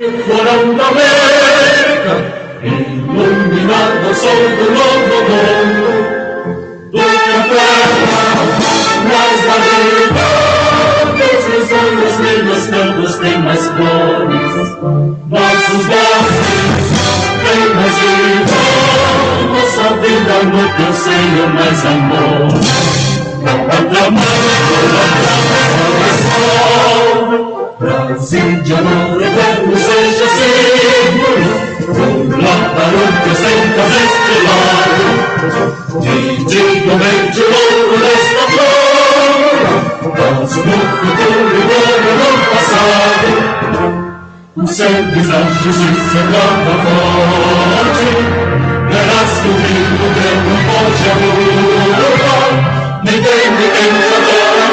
Florão da América, iluminado ao sol do novo mundo, do café, mais da vida, os olhos lindos campos têm mais cores, nossos bosques têm mais vida, nossa vida no teu seio mais amor. Brasil de amor eterno seja sempre um lamparão que sempre estrelado e dignamente louro nesta flor nosso futuro e no passado o sangue da justiça guarda forte verás que o rio Deus não pode amor ninguém adora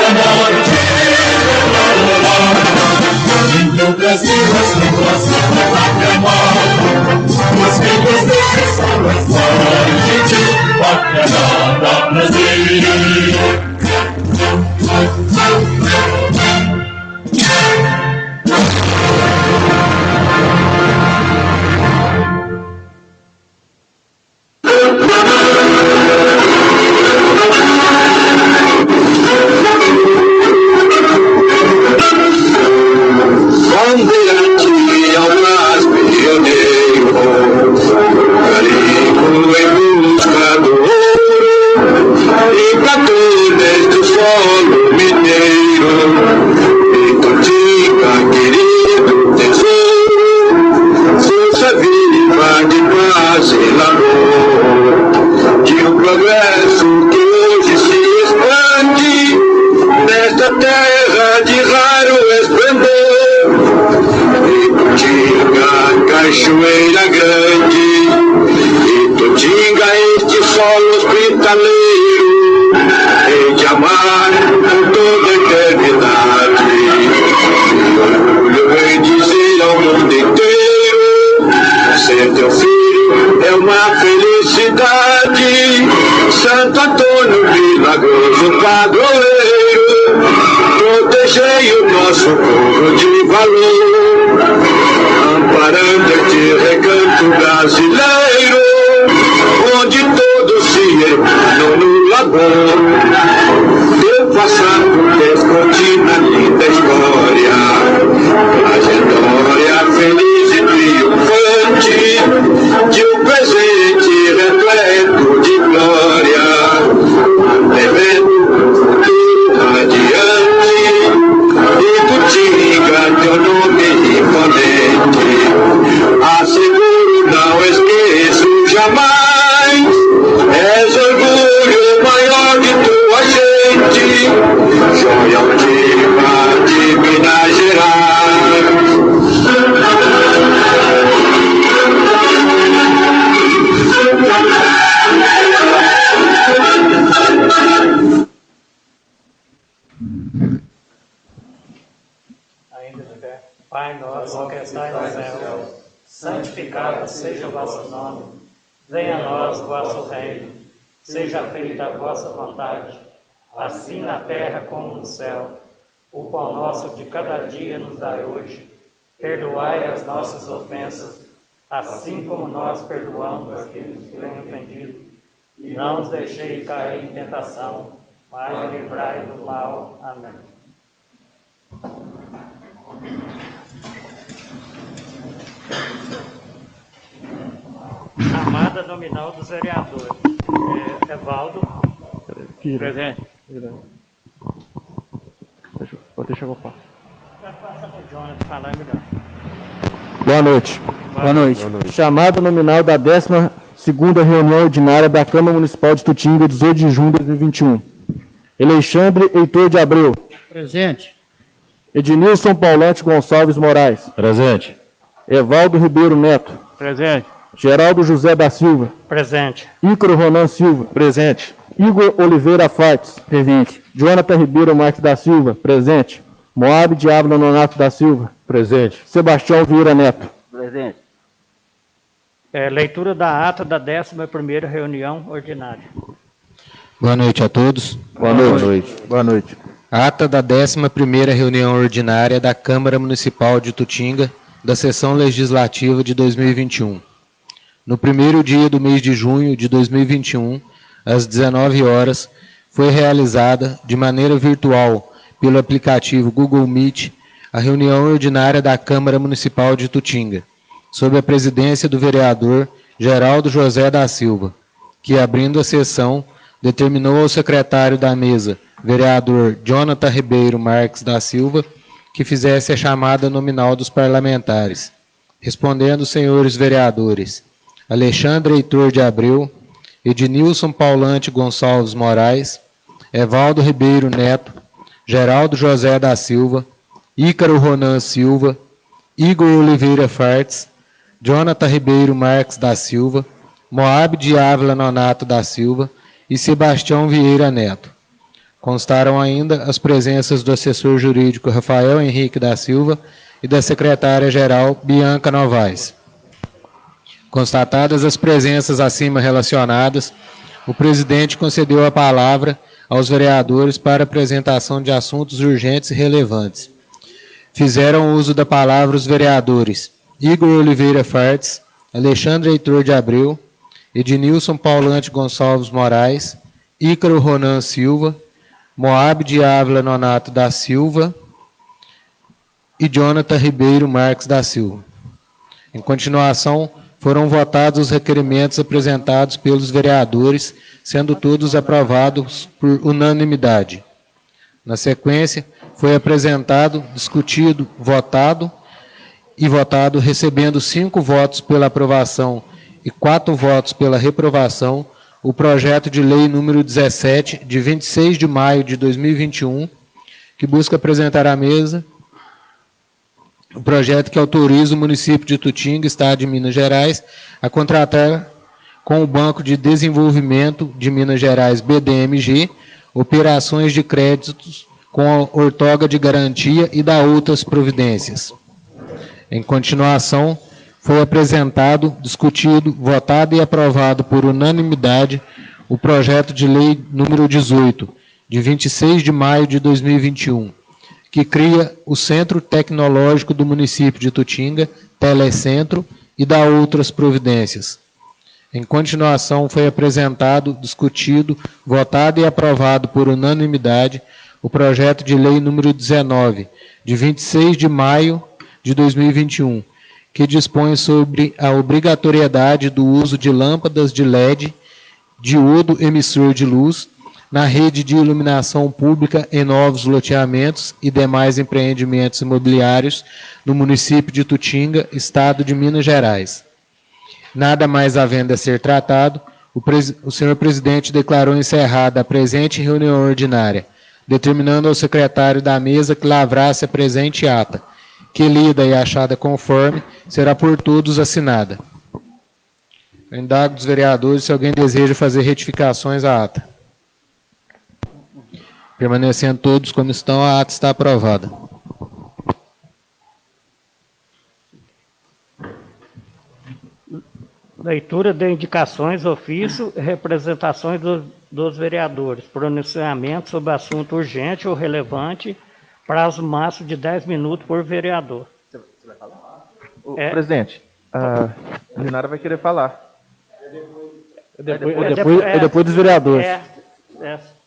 a morte. No Brasil as línguas da pátria amor, os filhos desse sol é forte, pátria nova Brasil. Cachoeira grande, Itutinga, este solo hospitaleiro, hei de amar por toda a eternidade. E orgulho vem dizer ao mundo inteiro, ser teu filho é uma felicidade. Santo Antônio milagroso padroeiro, protegei o nosso povo de valor. Amparando este recanto brasileiro, onde todos se irmanam no labor. Teu passado descortina linda história, trajetória feliz e triunfante, de um presente repleto de glória, devendo tudo adiante, e Itutinga, teu nome imponente. Asseguro, não esqueço jamais, és orgulho maior de tua gente, joia altiva de Minas Gerais. Ainda de pé. Pai nosso que estais no céu, santificado seja o vosso nome. Venha a nós o vosso reino. Seja feita a vossa vontade, assim na terra como no céu. O pão nosso de cada dia nos dai hoje. Perdoai as nossas ofensas, assim como nós perdoamos aqueles que têm ofendido. E não nos deixei cair em tentação, mas livrai do mal. Amém. Chamada nominal dos vereadores. Evaldo. Presente. Deixa eu falar. Passa para o Jonathan falar melhor. Boa noite. Boa noite. Chamada nominal da 12ª reunião ordinária da Câmara Municipal de Itutinga, 18 de junho de 2021. Alexandre Heitor de Abreu. Presente. Ednilson Paulante Gonçalves Moraes. Presente. Evaldo Ribeiro Neto. Presente. Geraldo José da Silva. Presente. Ícaro Ronan Silva. Presente. Igor Oliveira Fates. Presente. Jonathan Ribeiro Marques da Silva. Presente. Moab Diablo Nonato da Silva. Presente. Sebastião Vieira Neto. Presente. Leitura da ata da 11ª reunião ordinária. Boa noite a todos. Boa noite. Boa noite. Ata da 11ª reunião ordinária da Câmara Municipal de Itutinga, da sessão legislativa de 2021. No primeiro dia do mês de junho de 2021, às 19 horas, foi realizada, de maneira virtual, pelo aplicativo Google Meet, a reunião ordinária da Câmara Municipal de Itutinga, sob a presidência do vereador Geraldo José da Silva, que, abrindo a sessão, determinou ao secretário da mesa, vereador Jonathan Ribeiro Marques da Silva, que fizesse a chamada nominal dos parlamentares, respondendo os senhores vereadores Alexandre Heitor de Abreu, Ednilson Paulante Gonçalves Moraes, Evaldo Ribeiro Neto, Geraldo José da Silva, Ícaro Ronan Silva, Igor Oliveira Fartes, Jonathan Ribeiro Marques da Silva, Moab de Ávila Nonato da Silva e Sebastião Vieira Neto. Constaram ainda as presenças do assessor jurídico Rafael Henrique da Silva e da secretária-geral Bianca Novaes. Constatadas as presenças acima relacionadas, o presidente concedeu a palavra aos vereadores para apresentação de assuntos urgentes e relevantes. Fizeram uso da palavra os vereadores Igor Oliveira Fartes, Alexandre Heitor de Abreu, Ednilson Paulante Gonçalves Moraes, Ícaro Ronan Silva, Moab de Ávila Nonato da Silva e Jonathan Ribeiro Marques da Silva. Em continuação, foram votados os requerimentos apresentados pelos vereadores, sendo todos aprovados por unanimidade. Na sequência, foi apresentado, discutido, votado, recebendo 5 votos pela aprovação e 4 votos pela reprovação, o projeto de lei número 17, de 26 de maio de 2021, que busca apresentar à mesa o projeto que autoriza o município de Itutinga, Estado de Minas Gerais, a contratar com o Banco de Desenvolvimento de Minas Gerais, BDMG, operações de créditos com a ortoga de garantia e da outras providências. Em continuação, foi apresentado, discutido, votado e aprovado por unanimidade o projeto de lei número 18, de 26 de maio de 2021, que cria o Centro Tecnológico do município de Itutinga, Telecentro, e dá outras providências. Em continuação, foi apresentado, discutido, votado e aprovado por unanimidade o projeto de lei número 19, de 26 de maio de 2021, que dispõe sobre a obrigatoriedade do uso de lâmpadas de LED, diodo emissor de luz, na rede de iluminação pública em novos loteamentos e demais empreendimentos imobiliários no município de Itutinga, Estado de Minas Gerais. Nada mais havendo a ser tratado, o senhor presidente declarou encerrada a presente reunião ordinária, determinando ao secretário da mesa que lavrasse a presente ata, que, lida e achada conforme, será por todos assinada. Eu indago dos vereadores se alguém deseja fazer retificações à ata. Permanecendo todos como estão, a ata está aprovada. Leitura de indicações, ofício e representações dos vereadores. Pronunciamento sobre assunto urgente ou relevante, prazo máximo de 10 minutos por vereador. Você vai falar? Presidente, a Linara vai querer falar. Depois dos vereadores.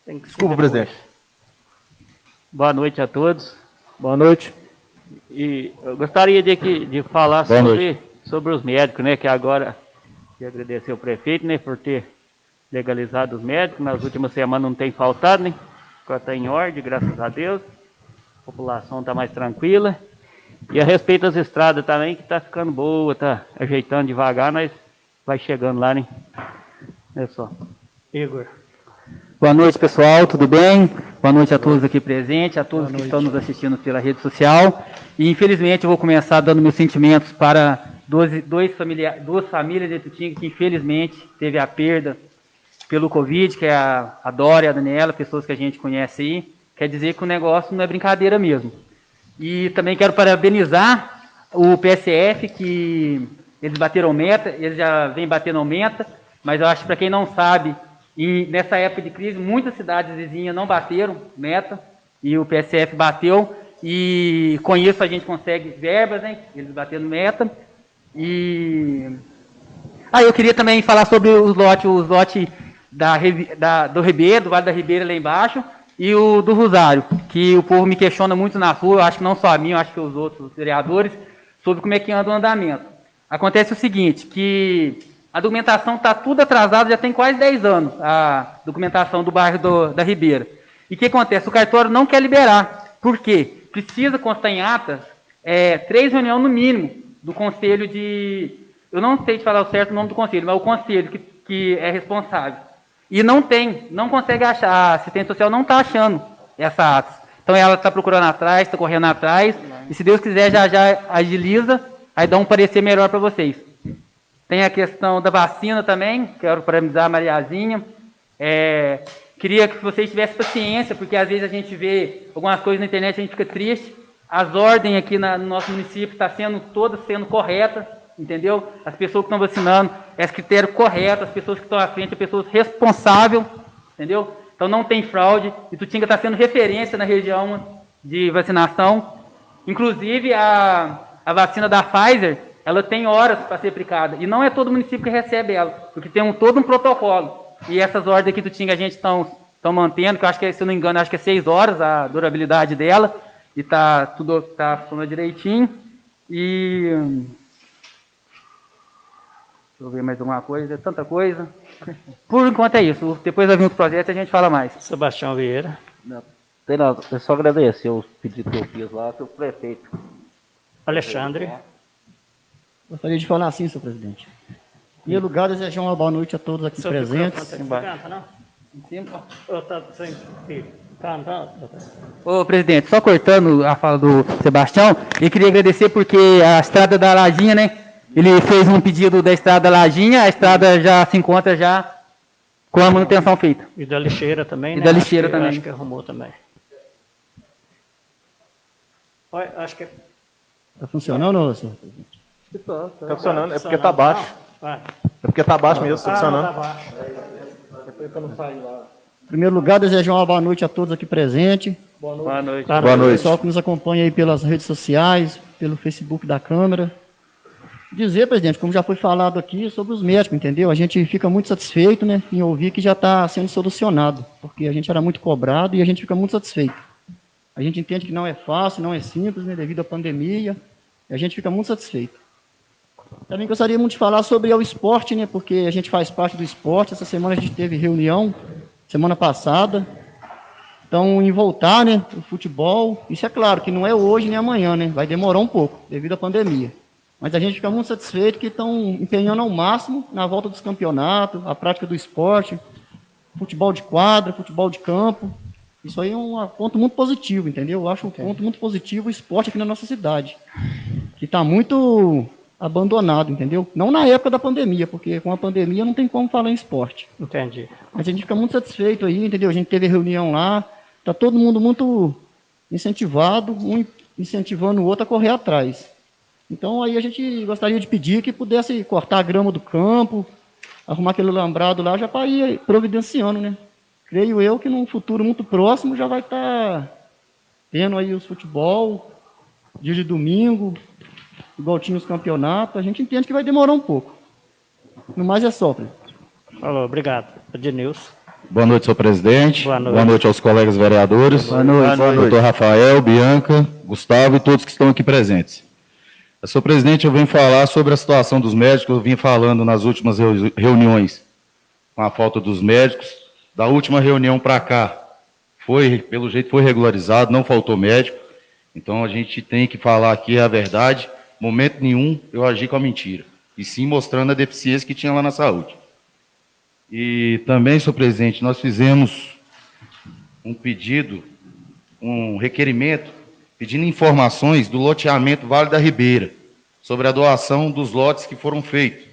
Tem que Desculpa, presidente. Boa noite a todos. Boa noite. E eu gostaria de falar sobre os médicos, né? Que agora, quero agradecer ao prefeito, né? Por ter legalizado os médicos. Nas últimas semanas não tem faltado, né? Agora está em ordem, graças a Deus. A população está mais tranquila. E a respeito das estradas também, que está ficando boa, está ajeitando devagar, nós vai chegando lá, né? É só. Igor. Boa noite, pessoal, tudo bem? Boa noite a todos aqui presentes, a todos que estão nos assistindo pela rede social. E, infelizmente, eu vou começar dando meus sentimentos para duas famílias de Itutinga que, infelizmente, teve a perda pelo Covid, que é a Dora e a Daniela, pessoas que a gente conhece aí. Quer dizer que o negócio não é brincadeira mesmo. E também quero parabenizar o PSF, que eles bateram meta, eles já vêm batendo meta, mas eu acho que, para quem não sabe, e nessa época de crise, muitas cidades vizinhas não bateram meta, e o PSF bateu, E com isso a gente consegue verbas, né? Eles batendo meta. E eu queria também falar sobre os lotes do Ribeira, do Vale da Ribeira lá embaixo, e o do Rosário, que o povo me questiona muito na rua, eu acho que não só a mim, eu acho que os outros vereadores, sobre como é que anda o andamento. Acontece o seguinte, que a documentação está tudo atrasada, já tem quase 10 anos, a documentação do bairro da Ribeira. E o que acontece? O cartório não quer liberar. Por quê? Precisa constar em atas 3 reuniões no mínimo do conselho de... Eu não sei te falar o certo nome do conselho, mas o conselho que é responsável. E não consegue achar, a assistente social não está achando essa ata. Então ela está procurando atrás, está correndo atrás, e se Deus quiser já agiliza, aí dá um parecer melhor para vocês. Tem a questão da vacina também, quero parabenizar a Mariazinha. Queria que vocês tivessem paciência, porque às vezes a gente vê algumas coisas na internet e a gente fica triste. As ordens aqui no nosso município estão todas sendo corretas, entendeu? As pessoas que estão vacinando, é critério correto, as pessoas que estão à frente, as pessoas responsáveis, entendeu? Então não tem fraude, e Tutinga está sendo referência na região de vacinação. Inclusive, a vacina da Pfizer, ela tem horas para ser aplicada, e não é todo município que recebe ela, porque tem todo um protocolo. E essas ordens aqui do Tutinga a gente estão mantendo, que eu acho que, se eu não me engano, acho que é 6 horas a durabilidade dela, e tudo está funcionando direitinho. E... deixa eu ver mais alguma coisa, é tanta coisa. Por enquanto é isso. Depois vai vir outro projeto e a gente fala mais. Sebastião Vieira. Não, tem nada, é só agradecer os pedidos que eu fiz lá, seu prefeito. Alexandre. Gostaria de falar assim, senhor presidente. Em primeiro lugar, desejar uma boa noite a todos aqui presentes. Ô, presidente, só cortando a fala do Sebastião, eu queria agradecer porque a estrada da Lajinha, né? Ele fez um pedido da estrada da Lajinha, a estrada já se encontra já com a manutenção feita. E da lixeira também, e né? Da lixeira também. Acho que arrumou também. Olha, acho que... Está funcionando, senhor presidente? Está funcionando, é porque está baixo. É porque está baixo mesmo, está funcionando. Tá baixo. Depois que eu não saio lá. Em primeiro lugar, desejar uma boa noite a todos aqui presentes. Boa noite. Boa noite. Pessoal que nos acompanha aí pelas redes sociais, pelo Facebook da Câmara. Dizer, presidente, como já foi falado aqui, sobre os médicos, entendeu? A gente fica muito satisfeito, né, em ouvir que já está sendo solucionado, porque a gente era muito cobrado e a gente fica muito satisfeito. A gente entende que não é fácil, não é simples, né, devido à pandemia, e a gente fica muito satisfeito. Também gostaria muito de falar sobre o esporte, né, porque a gente faz parte do esporte. Essa semana a gente teve reunião, semana passada. Então, em voltar, né, o futebol, isso é claro que não é hoje nem amanhã, né, vai demorar um pouco, devido à pandemia. Mas a gente fica muito satisfeito que estão empenhando ao máximo na volta dos campeonatos, a prática do esporte, futebol de quadra, futebol de campo. Isso aí é um ponto muito positivo, entendeu? Eu acho um ponto muito positivo o esporte aqui na nossa cidade, que está muito abandonado, entendeu? Não na época da pandemia, porque com a pandemia não tem como falar em esporte. Entendi. Mas a gente fica muito satisfeito aí, entendeu? A gente teve reunião lá, está todo mundo muito incentivado, um incentivando o outro a correr atrás. Então, aí a gente gostaria de pedir que pudesse cortar a grama do campo, arrumar aquele alambrado lá, já para ir providenciando, né? Creio eu que num futuro muito próximo já vai estar tendo aí os futebol, dia de domingo, igual tinha os campeonatos. A gente entende que vai demorar um pouco. No mais é só, presidente. Falou, obrigado. Ednilson. Boa noite, senhor presidente. Boa noite. Boa noite aos colegas vereadores. Boa noite. Doutor Rafael, Bianca, Gustavo e todos que estão aqui presentes. Senhor presidente, eu venho falar sobre a situação dos médicos. Eu vim falando nas últimas reuniões com a falta dos médicos. Da última reunião para cá, pelo jeito foi regularizado, não faltou médico. Então a gente tem que falar aqui a verdade. Momento nenhum eu agi com a mentira, e sim mostrando a deficiência que tinha lá na saúde. E também, senhor presidente, nós fizemos um pedido, um requerimento, pedindo informações do loteamento Vale da Ribeira, sobre a doação dos lotes que foram feitos.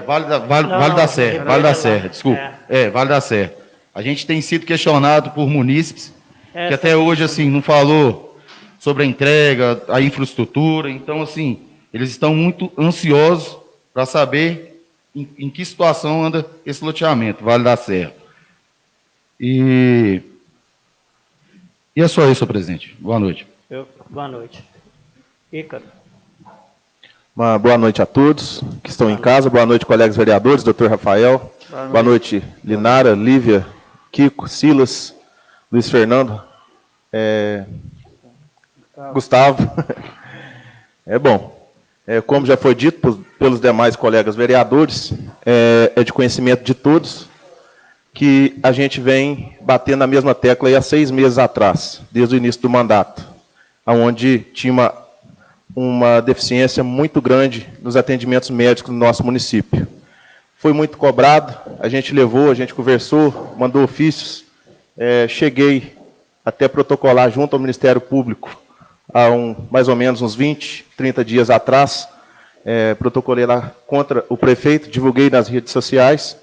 Vale da Serra, desculpa. Vale da Serra. A gente tem sido questionado por munícipes, que até hoje, assim, não falou sobre a entrega, a infraestrutura. Então, assim, eles estão muito ansiosos para saber em que situação anda esse loteamento, Vale da Serra. E E é só isso, senhor presidente. Boa noite. Boa noite. Ícaro. Uma boa noite a todos que estão em casa. Boa noite, colegas vereadores, doutor Rafael. Boa noite, Linara, Lívia, Kiko, Silas, Luiz Fernando, Gustavo. Como já foi dito pelos demais colegas vereadores, é de conhecimento de todos que a gente vem batendo na mesma tecla aí há 6 meses atrás, desde o início do mandato, onde tinha uma deficiência muito grande nos atendimentos médicos no nosso município. Foi muito cobrado, a gente levou, a gente conversou, mandou ofícios, cheguei até protocolar junto ao Ministério Público há mais ou menos uns 20, 30 dias atrás, protocolei lá contra o prefeito, divulguei nas redes sociais,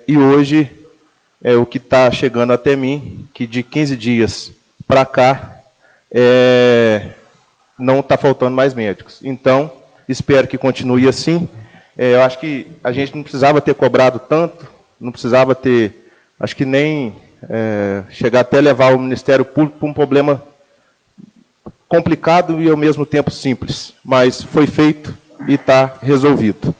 e hoje o que está chegando até mim, que de 15 dias para cá, não está faltando mais médicos. Então, espero que continue assim. Eu acho que a gente não precisava ter cobrado tanto, não precisava ter, acho que nem chegar até levar o Ministério Público para um problema complicado e ao mesmo tempo simples, mas foi feito e está resolvido.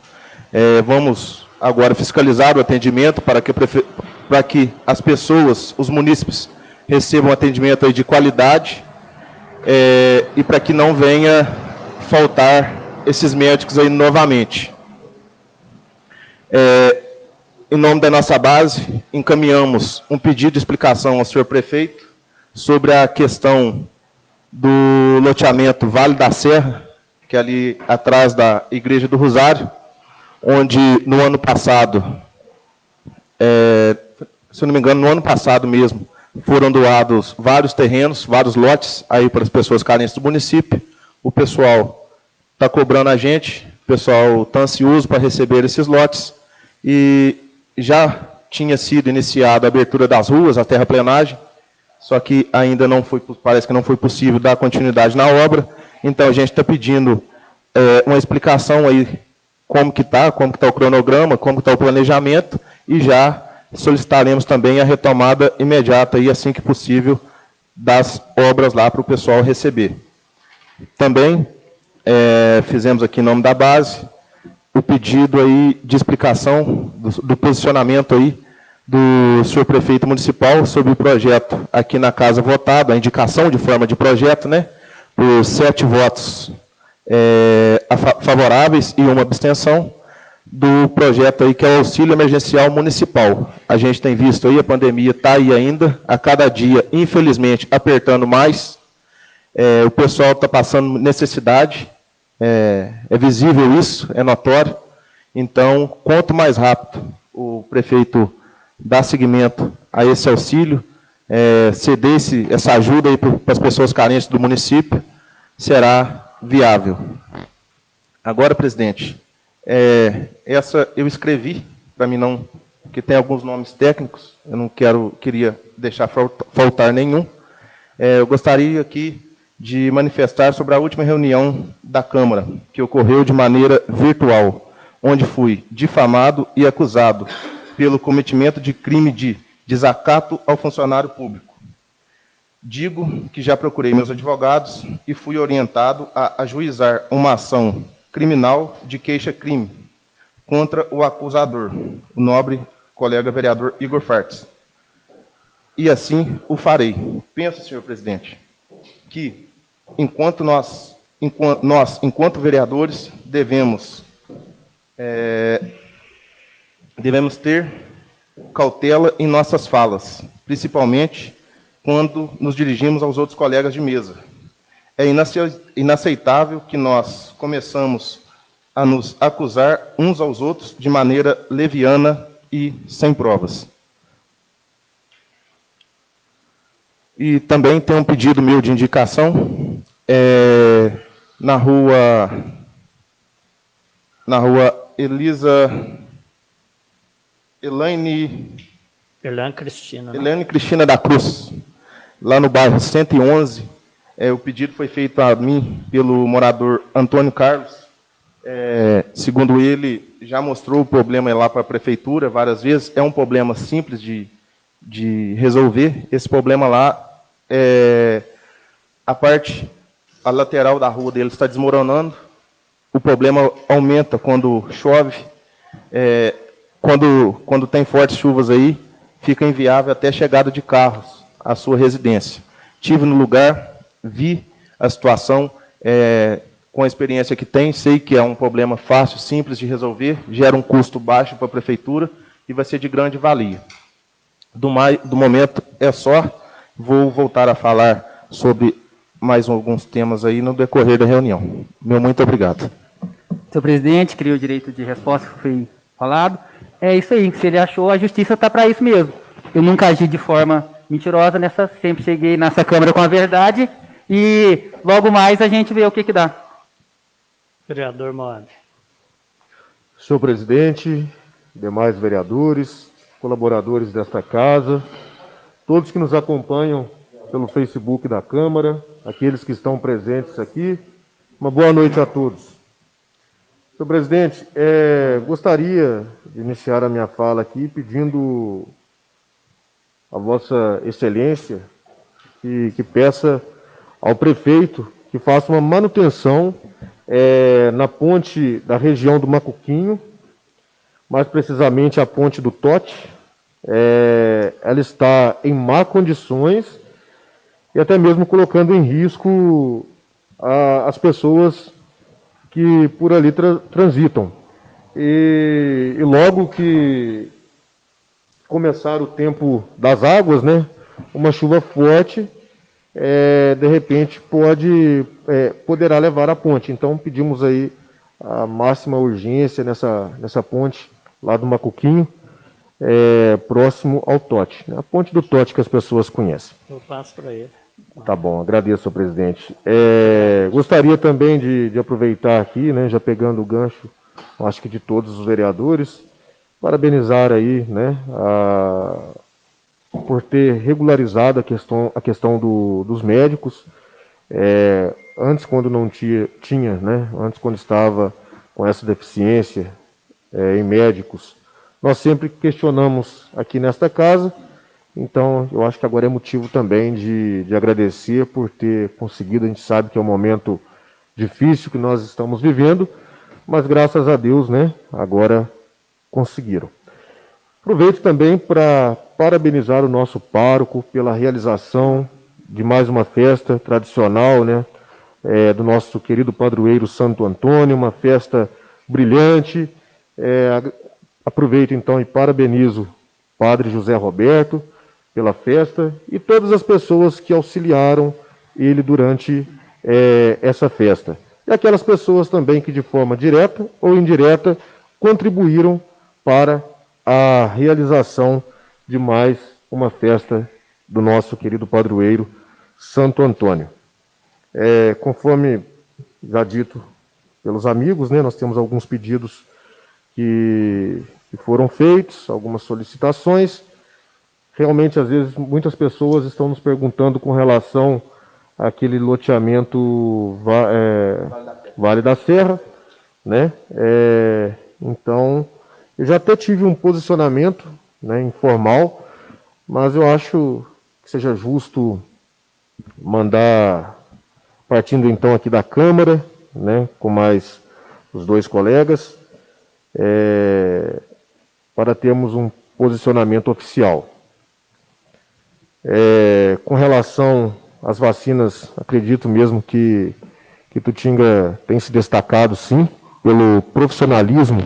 Vamos agora fiscalizar o atendimento para que as pessoas, os munícipes, recebam atendimento aí de qualidade e para que não venha faltar esses médicos aí novamente. Em nome da nossa base, encaminhamos um pedido de explicação ao senhor prefeito sobre a questão do loteamento Vale da Serra, que é ali atrás da Igreja do Rosário, onde no ano passado, se eu não me engano, no ano passado mesmo, foram doados vários terrenos, vários lotes aí para as pessoas carentes do município. O pessoal está cobrando a gente, o pessoal está ansioso para receber esses lotes, e já tinha sido iniciada a abertura das ruas, a terraplenagem, só que ainda não foi, parece que não foi possível dar continuidade na obra. Então a gente está pedindo uma explicação aí como que está o cronograma, como está o planejamento, e já solicitaremos também a retomada imediata e assim que possível das obras lá para o pessoal receber. Também fizemos aqui em nome da base o pedido aí de explicação do posicionamento aí do senhor prefeito municipal sobre o projeto aqui na casa votado, a indicação de forma de projeto, né, por 7 votos favoráveis e uma abstenção, do projeto aí que é o auxílio emergencial municipal. A gente tem visto aí, a pandemia está aí ainda, a cada dia, infelizmente, apertando mais, o pessoal está passando necessidade, é visível isso, é notório. Então, quanto mais rápido o prefeito dá seguimento a esse auxílio, ceder essa ajuda aí para as pessoas carentes do município, será viável. Agora, presidente, essa eu escrevi, para mim não, porque tem alguns nomes técnicos, eu não queria deixar faltar nenhum. Eu gostaria aqui de manifestar sobre a última reunião da Câmara, que ocorreu de maneira virtual, onde fui difamado e acusado pelo cometimento de crime de desacato ao funcionário público. Digo que já procurei meus advogados e fui orientado a ajuizar uma ação criminal de queixa-crime contra o acusador, o nobre colega vereador Igor Fartes. E assim o farei. Penso, senhor presidente, que enquanto vereadores, devemos ter cautela em nossas falas, principalmente quando nos dirigimos aos outros colegas de mesa. É inaceitável que nós começamos a nos acusar uns aos outros de maneira leviana e sem provas. E também tem um pedido meu de indicação na rua Elaine Cristina da Cruz, lá no bairro 111. O pedido foi feito a mim pelo morador Antônio Carlos. Segundo ele, já mostrou o problema lá para a prefeitura várias vezes. É um problema simples de resolver. Esse problema lá a lateral da rua dele está desmoronando. O problema aumenta quando chove. Quando tem fortes chuvas aí, fica inviável até a chegada de carros à sua residência. Estive no lugar, vi a situação, com a experiência que tem, sei que é um problema fácil, simples de resolver, gera um custo baixo para a prefeitura e vai ser de grande valia. Do momento é só, vou voltar a falar sobre mais alguns temas aí no decorrer da reunião. Meu muito obrigado. Senhor presidente, queria o direito de resposta que foi falado. É isso aí, se ele achou, a justiça está para isso mesmo. Eu nunca agi de forma mentirosa sempre cheguei nessa Câmara com a verdade e logo mais a gente vê o que dá. Vereador Mohamed. Senhor presidente, demais vereadores, colaboradores desta casa, todos que nos acompanham pelo Facebook da Câmara, aqueles que estão presentes aqui, uma boa noite a todos. Senhor presidente, gostaria de iniciar a minha fala aqui pedindo a Vossa Excelência que peça ao prefeito que faça uma manutenção na ponte da região do Macuquinho, mais precisamente a ponte do Tote. Ela está em má condições e até mesmo colocando em risco as pessoas que por ali transitam. E logo que começar o tempo das águas, né, uma chuva forte, de repente poderá levar a ponte. Então pedimos aí a máxima urgência nessa ponte lá do Macuquinho, próximo ao Tote, né, a ponte do Tote que as pessoas conhecem. Eu passo para ele. Tá bom, agradeço, senhor presidente. Gostaria também de aproveitar aqui, né, já pegando o gancho, acho que de todos os vereadores, parabenizar aí, né, por ter regularizado a questão dos médicos. Antes, quando não tinha, né, antes quando estava com essa deficiência em médicos, nós sempre questionamos aqui nesta casa. Então, eu acho que agora é motivo também de agradecer por ter conseguido. A gente sabe que é um momento difícil que nós estamos vivendo, mas graças a Deus, né, agora conseguiram. Aproveito também para parabenizar o nosso pároco pela realização de mais uma festa tradicional, né, do nosso querido padroeiro Santo Antônio, uma festa brilhante. Aproveito então e parabenizo o padre José Roberto pela festa e todas as pessoas que auxiliaram ele durante essa festa. E aquelas pessoas também que de forma direta ou indireta contribuíram para a realização de mais uma festa do nosso querido padroeiro Santo Antônio. Conforme já dito pelos amigos, né, nós temos alguns pedidos que foram feitos, algumas solicitações. Realmente, às vezes, muitas pessoas estão nos perguntando com relação àquele loteamento Vale da Serra, né? Então, eu já até tive um posicionamento, né, informal, mas eu acho que seja justo mandar, partindo então aqui da Câmara, né, com mais os dois colegas, para termos um posicionamento oficial. Com relação às vacinas, acredito mesmo que Tutinga tem se destacado, sim, pelo profissionalismo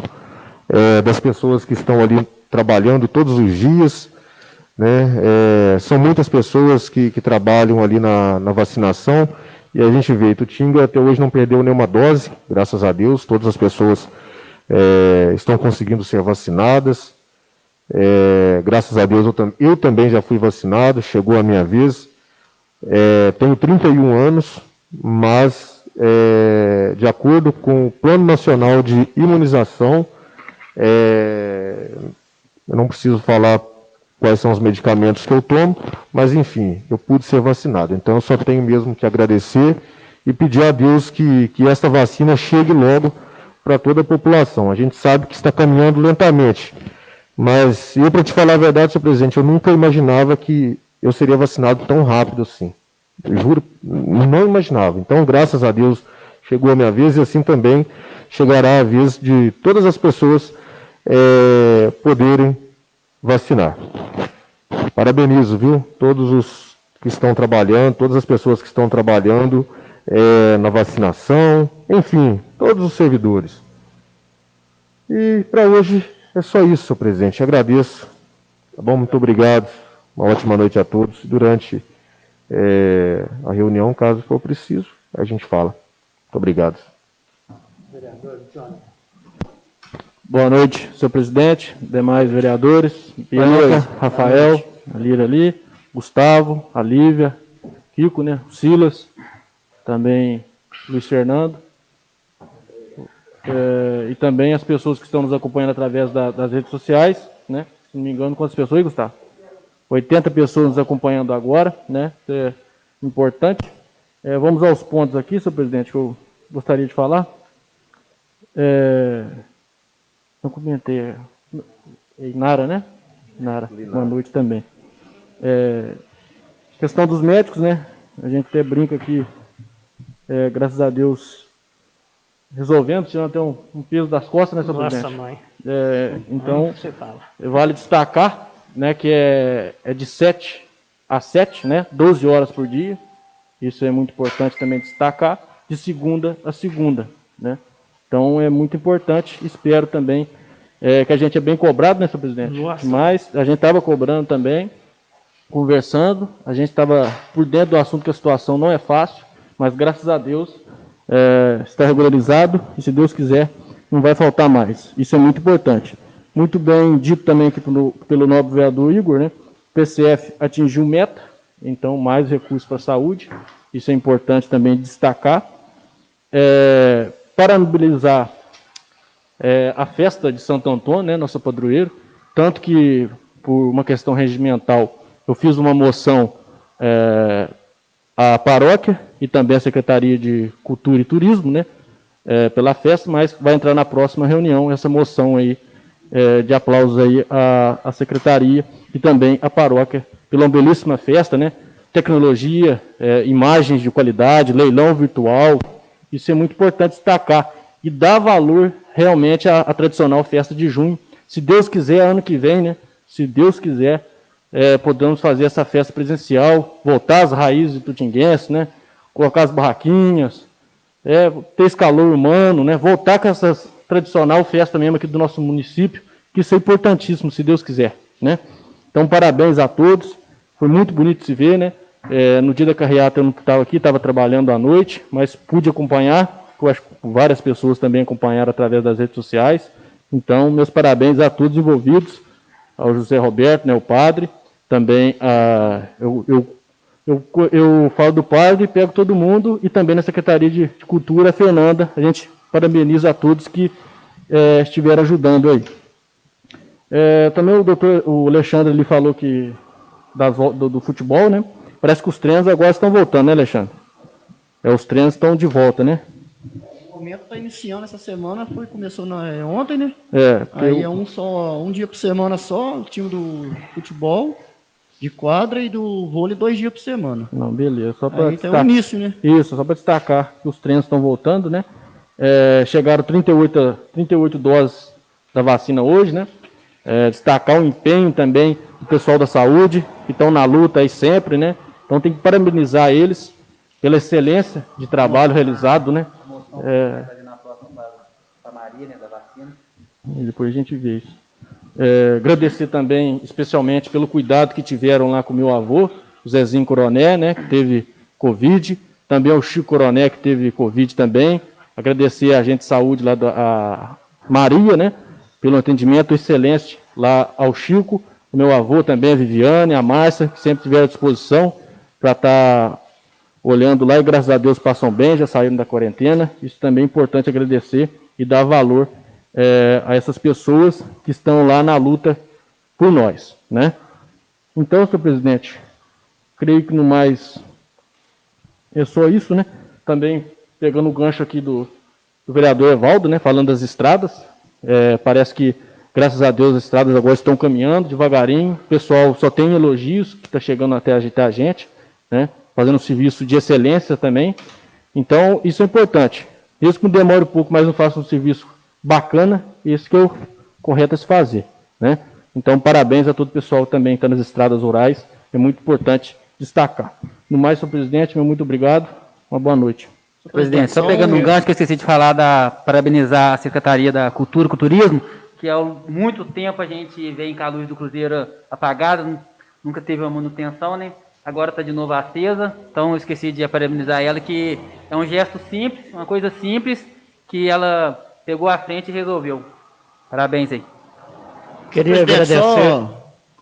das pessoas que estão ali trabalhando todos os dias, né? São muitas pessoas que trabalham ali na vacinação, e a gente vê, Tutinga até hoje não perdeu nenhuma dose, graças a Deus, todas as pessoas estão conseguindo ser vacinadas. Graças a Deus eu também já fui vacinado, chegou a minha vez. Tenho 31 anos, mas de acordo com o Plano Nacional de Imunização, eu não preciso falar quais são os medicamentos que eu tomo, mas enfim, eu pude ser vacinado. Então eu só tenho mesmo que agradecer e pedir a Deus que esta vacina chegue logo para toda a população. A gente sabe que está caminhando lentamente, mas eu, para te falar a verdade, senhor presidente, eu nunca imaginava que eu seria vacinado tão rápido assim. Eu juro, não imaginava. Então, graças a Deus, chegou a minha vez e assim também chegará a vez de todas as pessoas poderem vacinar. Parabenizo, viu? Todos os que estão trabalhando, todas as pessoas que estão trabalhando na vacinação, enfim, todos os servidores. E para hoje é só isso, senhor presidente. Agradeço. Tá bom? Muito obrigado. Uma ótima noite a todos. Durante a reunião, caso for preciso, a gente fala. Muito obrigado. Boa noite, senhor presidente, demais vereadores, Bianca, Rafael, a Lira ali, Gustavo, a Lívia, Kiko, né, Silas, também Luiz Fernando, e também as pessoas que estão nos acompanhando através das redes sociais, né, se não me engano, quantas pessoas aí, Gustavo? 80 pessoas nos acompanhando agora, né, isso é importante. Vamos aos pontos aqui, senhor presidente, que eu gostaria de falar. Não comentei. Nara, né? Nara, boa noite também. Questão dos médicos, né? A gente até brinca aqui, graças a Deus, resolvendo, tirando até um peso das costas, né, senhor presidente? Nossa, mãe. Então, vale destacar, né, que é de 7 a 7, né? 12 horas por dia. Isso é muito importante também destacar, de segunda a segunda, né? Então é muito importante, espero também que a gente é bem cobrado, né, senhor presidente? Nossa. Mas a gente estava cobrando também, conversando, a gente estava por dentro do assunto que a situação não é fácil, mas graças a Deus está regularizado e se Deus quiser não vai faltar mais. Isso é muito importante. Muito bem dito também aqui pelo nobre vereador Igor, né? O PCF atingiu meta, então mais recursos para a saúde, isso é importante também destacar. Parabenizar a festa de Santo Antônio, né, nosso padroeiro, tanto que, por uma questão regimental, eu fiz uma moção à paróquia e também à Secretaria de Cultura e Turismo, né, pela festa, mas vai entrar na próxima reunião essa moção aí, de aplausos aí à Secretaria e também à paróquia, pela belíssima festa, né, tecnologia, imagens de qualidade, leilão virtual. Isso é muito importante destacar e dar valor realmente à tradicional festa de junho. Se Deus quiser, ano que vem, né? Se Deus quiser, podemos fazer essa festa presencial, voltar às raízes tutinguenses, né? Colocar as barraquinhas, ter esse calor humano, né? Voltar com essa tradicional festa mesmo aqui do nosso município, que isso é importantíssimo, se Deus quiser, né? Então, parabéns a todos. Foi muito bonito se ver, né? No dia da carreata eu não estava aqui, estava trabalhando à noite, mas pude acompanhar, eu acho que várias pessoas também acompanharam através das redes sociais. Então, meus parabéns a todos envolvidos, ao José Roberto, né, o padre, também eu falo do padre, pego todo mundo, e também na Secretaria de Cultura, a Fernanda, a gente parabeniza a todos que estiveram ajudando aí. Também o Alexandre ele falou que do futebol, né? Parece que os treinos agora estão voltando, né, Alexandre? Os treinos estão de volta, né? O momento está iniciando essa semana, começou ontem, né? Aí um dia por semana só, o time do futebol, de quadra e do vôlei 2 dias por semana. Não, beleza. Só para destacar. Então é o início, né? Isso, só para destacar que os treinos estão voltando, né? Chegaram 38 doses da vacina hoje, né? Destacar o empenho também do pessoal da saúde, que estão na luta aí sempre, né? Então tem que parabenizar eles pela excelência de trabalho realizado, né? E depois a gente vê isso. Agradecer também, especialmente, pelo cuidado que tiveram lá com o meu avô, o Zezinho Coroné, né? Que teve Covid. Também ao Chico Coroné, que teve Covid também. Agradecer a agente de saúde lá a Maria, né? Pelo atendimento excelente lá ao Chico. O meu avô também, a Viviane, a Márcia, que sempre tiveram à disposição para estar olhando lá e graças a Deus passam bem, já saíram da quarentena. Isso também é importante agradecer e dar valor a essas pessoas que estão lá na luta por nós, né? Então, senhor presidente, creio que no mais é só isso, né? Também pegando o gancho aqui do vereador Evaldo, né? Falando das estradas, parece que Graças a Deus as estradas agora estão caminhando devagarinho, o pessoal só tem elogios que está chegando até a gente, né? Fazendo um serviço de excelência também. Então, isso é importante. Mesmo que demore um pouco, mas não faça um serviço bacana, isso que é o correto a se fazer, né? Então, parabéns a todo o pessoal também que está nas estradas rurais, é muito importante destacar. No mais, senhor presidente, meu muito obrigado, uma boa noite. Presidente, só pegando um gancho que eu esqueci de falar, parabenizar a Secretaria da Cultura e Culturismo, que há muito tempo a gente vê em Caluz do Cruzeiro apagada, nunca teve uma manutenção, né? Agora está de novo acesa, então eu esqueci de parabenizar ela, que é um gesto simples, uma coisa simples, que ela pegou à frente e resolveu. Parabéns aí. Queria agradecer.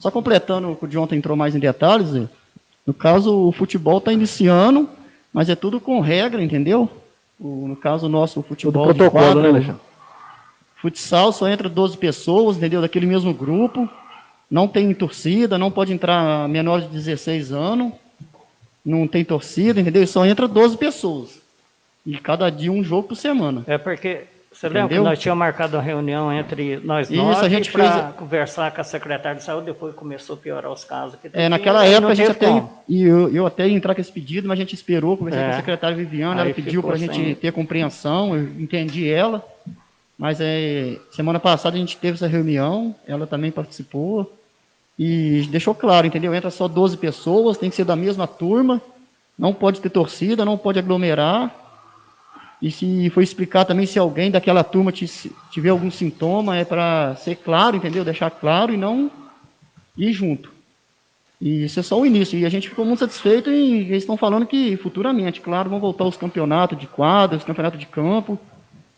Só completando o que o de ontem entrou mais em detalhes, no caso o futebol está iniciando, mas é tudo com regra, entendeu? No caso nosso, o futebol tudo protocolo, de quadro, né, Alexandre? Futsal só entra 12 pessoas, entendeu? Daquele mesmo grupo. Não tem torcida, não pode entrar menores de 16 anos. Não tem torcida, entendeu? Só entra 12 pessoas. E cada dia um jogo por semana. É porque, você lembra que nós tínhamos marcado uma reunião entre nós a gente para conversar com a secretária de saúde, depois começou a piorar os casos. Naquela época a gente até, eu até ia entrar com esse pedido, mas a gente esperou, conversei com a secretária Viviane, ela pediu para a gente ter compreensão, eu entendi ela. Mas semana passada a gente teve essa reunião, ela também participou e deixou claro, entendeu? Entra só 12 pessoas, tem que ser da mesma turma, não pode ter torcida, não pode aglomerar. E se for explicar também, se alguém daquela turma tiver algum sintoma, é para ser claro, entendeu? Deixar claro e não ir junto. E isso é só o início. E a gente ficou muito satisfeito e eles estão falando que futuramente, claro, vão voltar os campeonatos de quadra, os campeonatos de campo.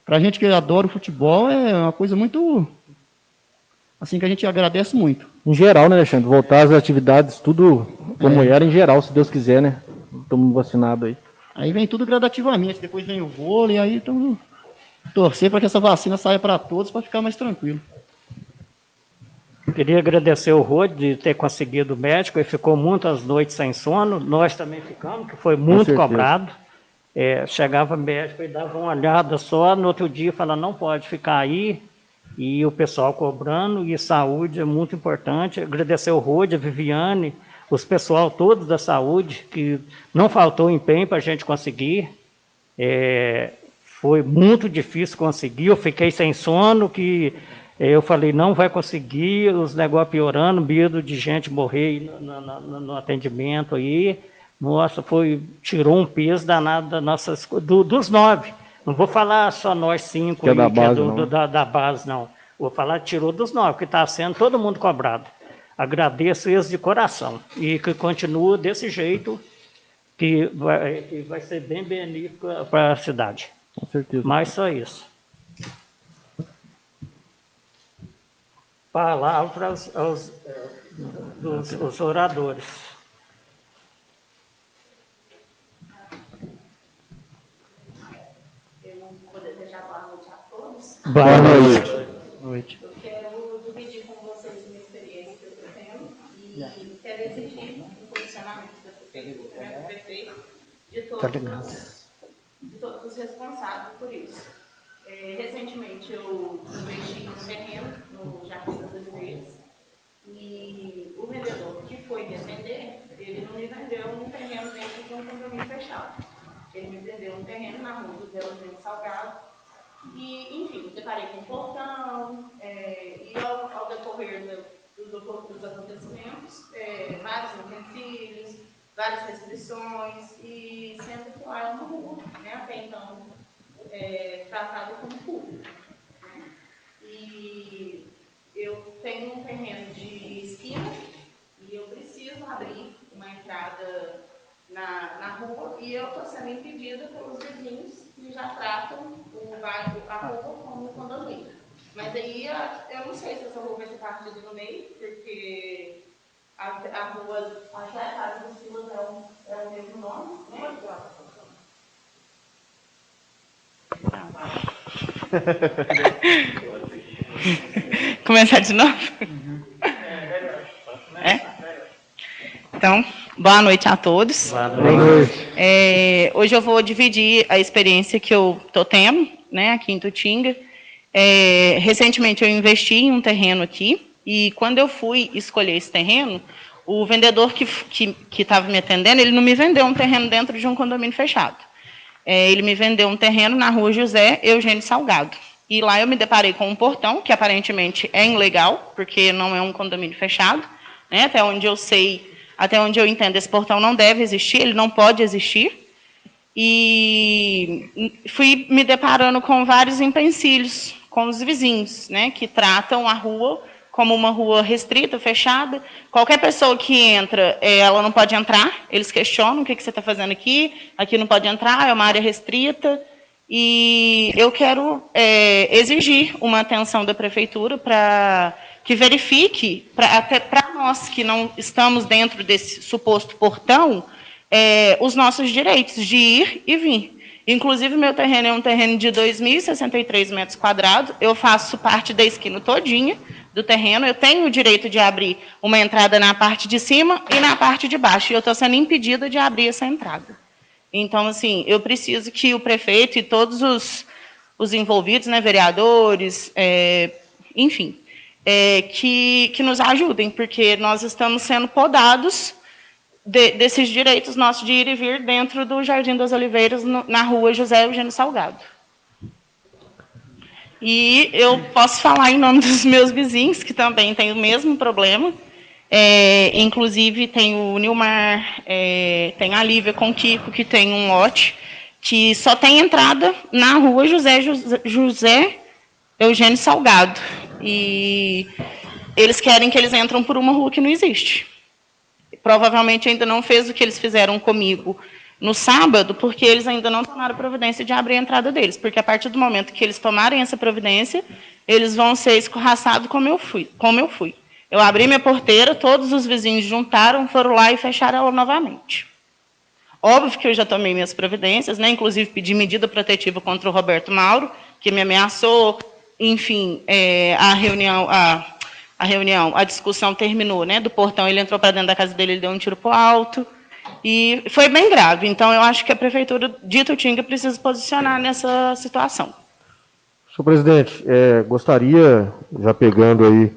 Para a gente que adora o futebol, é uma coisa muito, assim, que a gente agradece muito. Em geral, né, Alexandre? Voltar às atividades, tudo como era em geral, se Deus quiser, né? Estamos vacinados aí. Aí vem tudo gradativamente, depois vem o vôlei, aí estamos torcer para que essa vacina saia para todos, para ficar mais tranquilo. Queria agradecer o Rode de ter conseguido o médico, ele ficou muitas noites sem sono, nós também ficamos, que foi muito cobrado. Chegava médico e dava uma olhada só, no outro dia falava, não pode ficar aí, e o pessoal cobrando, e saúde é muito importante. Agradecer o Rode, a Viviane, os pessoal todos da saúde, que não faltou empenho para a gente conseguir. Foi muito difícil conseguir, eu fiquei sem sono, que eu falei, não vai conseguir, os negócios piorando, medo de gente morrer no atendimento aí. Nossa, tirou um peso danado dos 9. Não vou falar só nós 5 que é da base, da base, não. Vou falar, tirou dos 9, que está sendo todo mundo cobrado. Agradeço eles de coração. E que continua desse jeito, que vai ser bem benéfico para a cidade. Com certeza. Mas só isso. Palavras dos oradores. Boa noite. Eu quero dividir com vocês uma experiência que eu estou tendo e quero exigir um posicionamento do prefeito, de todos os responsáveis por isso. Recentemente eu investi no terreno no Jardim das Oliveiras e o vendedor que foi me vender, ele não me vendeu um terreno dentro de um condomínio fechado. Ele me vendeu um terreno na rua do Deus Salgado. E, enfim, me deparei com um portão, e ao decorrer dos acontecimentos, vários utensílios, várias restrições, e sendo que lá é uma rua, né, até então tratada como público. Né? E eu tenho um terreno de esquina e eu preciso abrir uma entrada na rua e eu estou sendo impedida pelos vizinhos que já tratam a rua como condomínio. Mas aí eu não sei se essa rua vai ser partida no meio, porque a rua, até a casa do Silas é o mesmo nome, né? Começar de novo? Então, boa noite a todos. Boa noite. Hoje eu vou dividir a experiência que eu estou tendo, né, aqui em Tutinga. Recentemente eu investi em um terreno aqui, e quando eu fui escolher esse terreno, o vendedor que estava me atendendo, ele não me vendeu um terreno dentro de um condomínio fechado. Ele me vendeu um terreno na rua José Eugênio Salgado. E lá eu me deparei com um portão, que aparentemente é ilegal, porque não é um condomínio fechado. Né? Até onde eu sei, até onde eu entendo, esse portão não deve existir, ele não pode existir. E fui me deparando com vários empecilhos com os vizinhos, né, que tratam a rua como uma rua restrita, fechada. Qualquer pessoa que entra, ela não pode entrar, eles questionam o que você está fazendo aqui não pode entrar, é uma área restrita. E eu quero exigir uma atenção da prefeitura para que verifique, até para nós que não estamos dentro desse suposto portão, os nossos direitos de ir e vir. Inclusive, meu terreno é um terreno de 2.063 metros quadrados, eu faço parte da esquina todinha do terreno, eu tenho o direito de abrir uma entrada na parte de cima e na parte de baixo, e eu estou sendo impedida de abrir essa entrada. Então, assim, eu preciso que o prefeito e todos os envolvidos, né, vereadores, enfim, que nos ajudem, porque nós estamos sendo podados desses direitos nossos de ir e vir dentro do Jardim das Oliveiras, na rua José Eugênio Salgado. E eu posso falar em nome dos meus vizinhos, que também têm o mesmo problema. Inclusive, tem o Nilmar, tem a Lívia com o Kiko, que tem um lote, que só tem entrada na rua José Eugênio Salgado. E eles querem que eles entrem por uma rua que não existe. Provavelmente ainda não fez o que eles fizeram comigo no sábado, porque eles ainda não tomaram providência de abrir a entrada deles. Porque a partir do momento que eles tomarem essa providência, eles vão ser escorraçados como eu fui. Eu abri minha porteira, todos os vizinhos juntaram, foram lá e fecharam ela novamente. Óbvio que eu já tomei minhas providências, né? Inclusive pedi medida protetiva contra o Roberto Mauro, que me ameaçou. Enfim, a discussão terminou, né? Do portão, ele entrou para dentro da casa dele, ele deu um tiro para o alto. E foi bem grave. Então, eu acho que a prefeitura de Itutinga precisa se posicionar nessa situação. Senhor presidente, gostaria, já pegando aí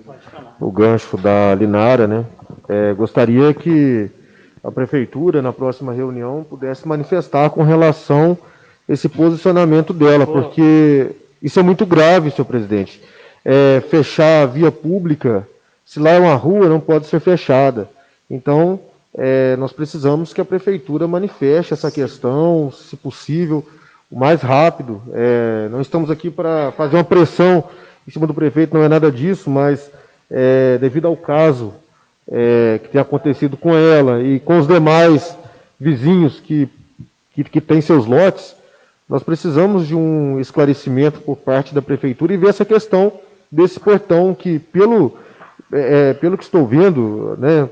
o gancho da Linara, né? Gostaria que a prefeitura, na próxima reunião, pudesse manifestar com relação a esse posicionamento dela, porque isso é muito grave, senhor presidente. Fechar a via pública, se lá é uma rua, não pode ser fechada. Então, nós precisamos que a prefeitura manifeste essa questão, se possível, o mais rápido. Não estamos aqui para fazer uma pressão em cima do prefeito, não é nada disso, mas devido ao caso que tem acontecido com ela e com os demais vizinhos que têm seus lotes, nós precisamos de um esclarecimento por parte da prefeitura e ver essa questão desse portão que, pelo que estou vendo, né,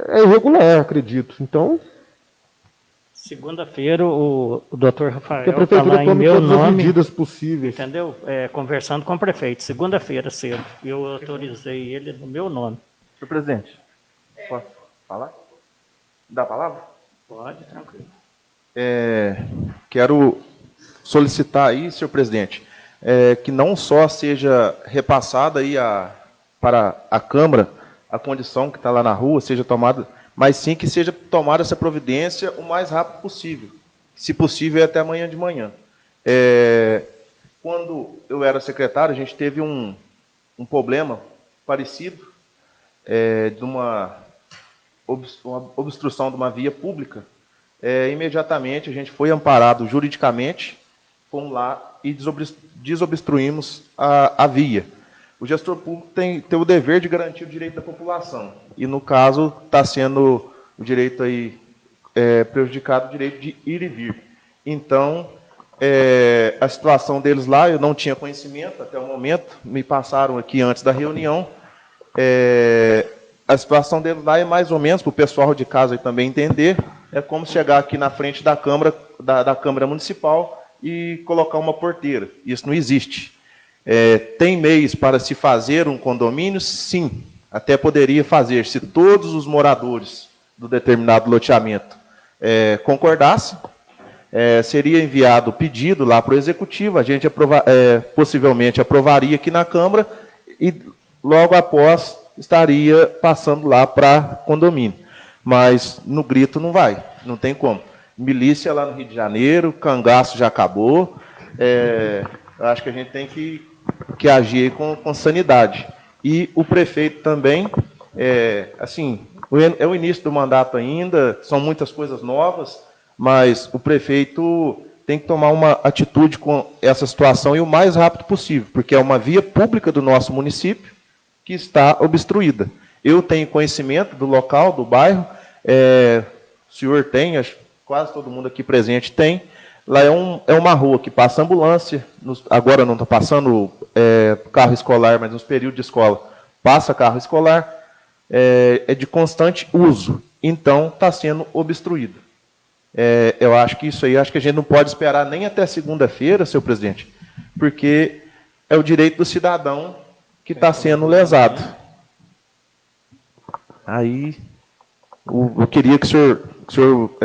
é irregular, acredito. Então, segunda-feira o doutor Rafael que a prefeitura falar em tome meu todas as nome, medidas possíveis. entendeu? Conversando com o prefeito, segunda-feira cedo, eu autorizei ele no meu nome. Senhor presidente, posso falar? Dá a palavra? Pode, tranquilo. Quero solicitar aí, senhor presidente, que não só seja repassada aí para a Câmara a condição que está lá na rua, seja tomada, mas sim que seja tomada essa providência o mais rápido possível. Se possível, até amanhã de manhã. Quando eu era secretário, a gente teve um problema parecido de uma obstrução de uma via pública. Imediatamente a gente foi amparado juridicamente, fomos lá e desobstruímos a via. O gestor público tem o dever de garantir o direito da população. E, no caso, está sendo o direito aí prejudicado, o direito de ir e vir. Então, a situação deles lá, eu não tinha conhecimento até o momento, me passaram aqui antes da reunião. A situação deles lá é mais ou menos, para o pessoal de casa aí também entender, é como chegar aqui na frente da Câmara, da Câmara Municipal e colocar uma porteira. Isso não existe. Tem meios para se fazer um condomínio? Sim, até poderia fazer, se todos os moradores do determinado loteamento concordassem, seria enviado o pedido lá para o Executivo, a gente possivelmente aprovaria aqui na Câmara e logo após estaria passando lá para condomínio. Mas no grito não vai, não tem como. Milícia lá no Rio de Janeiro, cangaço já acabou, eu acho que a gente tem que agir com sanidade. E o prefeito também, assim, é o início do mandato ainda, são muitas coisas novas, mas o prefeito tem que tomar uma atitude com essa situação e o mais rápido possível, porque é uma via pública do nosso município que está obstruída. Eu tenho conhecimento do local, do bairro, o senhor tem, acho, quase todo mundo aqui presente tem. Lá é uma rua que passa ambulância, agora não está passando carro escolar, mas nos períodos de escola passa carro escolar, é de constante uso, então está sendo obstruído. Eu acho que isso aí, acho que a gente não pode esperar nem até segunda-feira, senhor presidente, porque é o direito do cidadão que está sendo lesado. Aí, eu queria que o senhor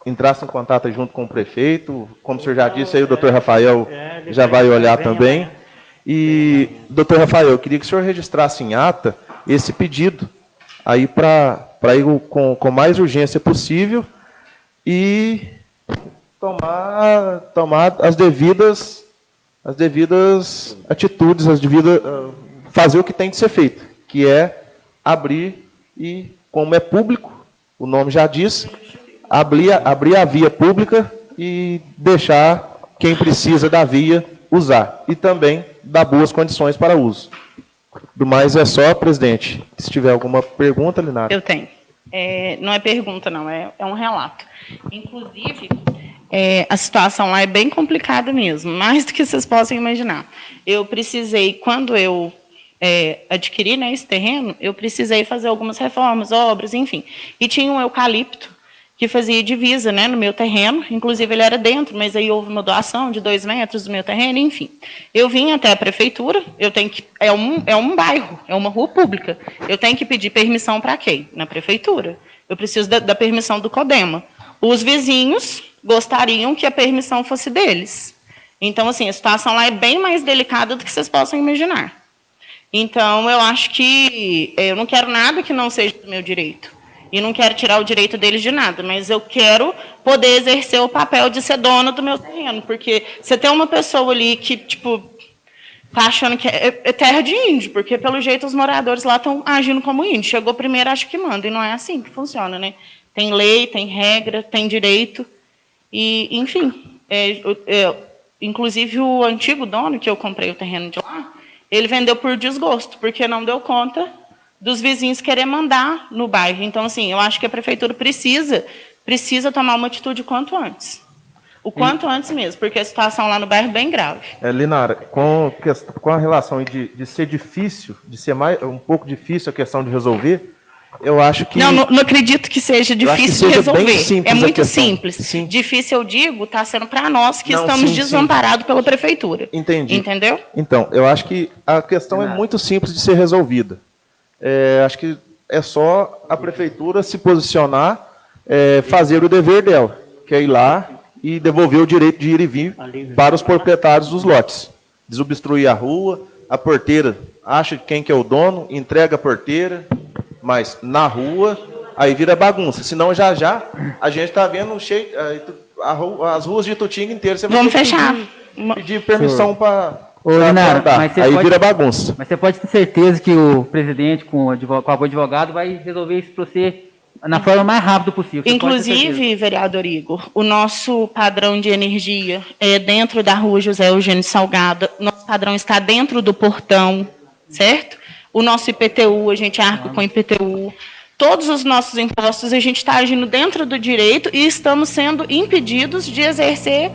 entrasse em contato junto com o prefeito, como o senhor já disse, aí o doutor Rafael já vai olhar também. E, doutor Rafael, eu queria que o senhor registrasse em ata esse pedido, aí para ir com mais urgência possível e tomar as devidas atitudes, fazer o que tem de ser feito, que é abrir e, como é público, o nome já diz, abrir a via pública e deixar quem precisa da via usar. E também dar boas condições para uso. Do mais é só, presidente. Se tiver alguma pergunta, Linara. Eu tenho. Não é pergunta, não, é um relato. Inclusive, a situação lá é bem complicada mesmo, mais do que vocês possam imaginar. Eu precisei, quando eu adquiri, né, esse terreno, eu precisei fazer algumas reformas, obras, enfim. E tinha um eucalipto que fazia divisa, né, no meu terreno, inclusive ele era dentro, mas aí houve uma doação de 2 metros do meu terreno, enfim. Eu vim até a prefeitura, eu tenho que, é um bairro, é uma rua pública, eu tenho que pedir permissão para quem? Na prefeitura. Eu preciso da permissão do CODEMA. Os vizinhos gostariam que a permissão fosse deles. Então, assim, a situação lá é bem mais delicada do que vocês possam imaginar. Então, eu acho que eu não quero nada que não seja do meu direito. E não quero tirar o direito deles de nada, mas eu quero poder exercer o papel de ser dona do meu terreno, porque você tem uma pessoa ali que, tipo, tá achando que é terra de índio, porque, pelo jeito, os moradores lá estão agindo como índio. Chegou primeiro, acho que manda, e não é assim que funciona, né? Tem lei, tem regra, tem direito, e, enfim, inclusive o antigo dono, que eu comprei o terreno de lá, ele vendeu por desgosto, porque não deu conta dos vizinhos querer mandar no bairro. Então, assim, eu acho que a prefeitura precisa tomar uma atitude quanto antes. O quanto antes mesmo, porque a situação lá no bairro é bem grave. Linara, com a relação de ser difícil, de ser um pouco difícil a questão de resolver, eu acho que... Não acredito que seja difícil de resolver. É muito simples. Sim. Difícil, eu digo, está sendo para nós que estamos desamparados pela prefeitura. Entendi. Entendeu? Então, eu acho que a questão é muito simples de ser resolvida. Acho que é só a prefeitura se posicionar, fazer o dever dela, que é ir lá e devolver o direito de ir e vir para os proprietários dos lotes. Desobstruir a rua, a porteira acha quem que é o dono, entrega a porteira, mas na rua, aí vira bagunça. Senão já a gente está vendo cheio, as ruas de Itutinga inteiras. Vamos fechar. Pedir permissão para... Linara, aí vira bagunça. Mas você pode ter certeza que o presidente, com o advogado, vai resolver isso para você na forma mais rápida possível. Inclusive, vereador Igor, o nosso padrão de energia é dentro da rua José Eugênio Salgado, nosso padrão está dentro do portão, certo? O nosso IPTU, a gente arca com IPTU. Todos os nossos impostos, a gente está agindo dentro do direito e estamos sendo impedidos de exercer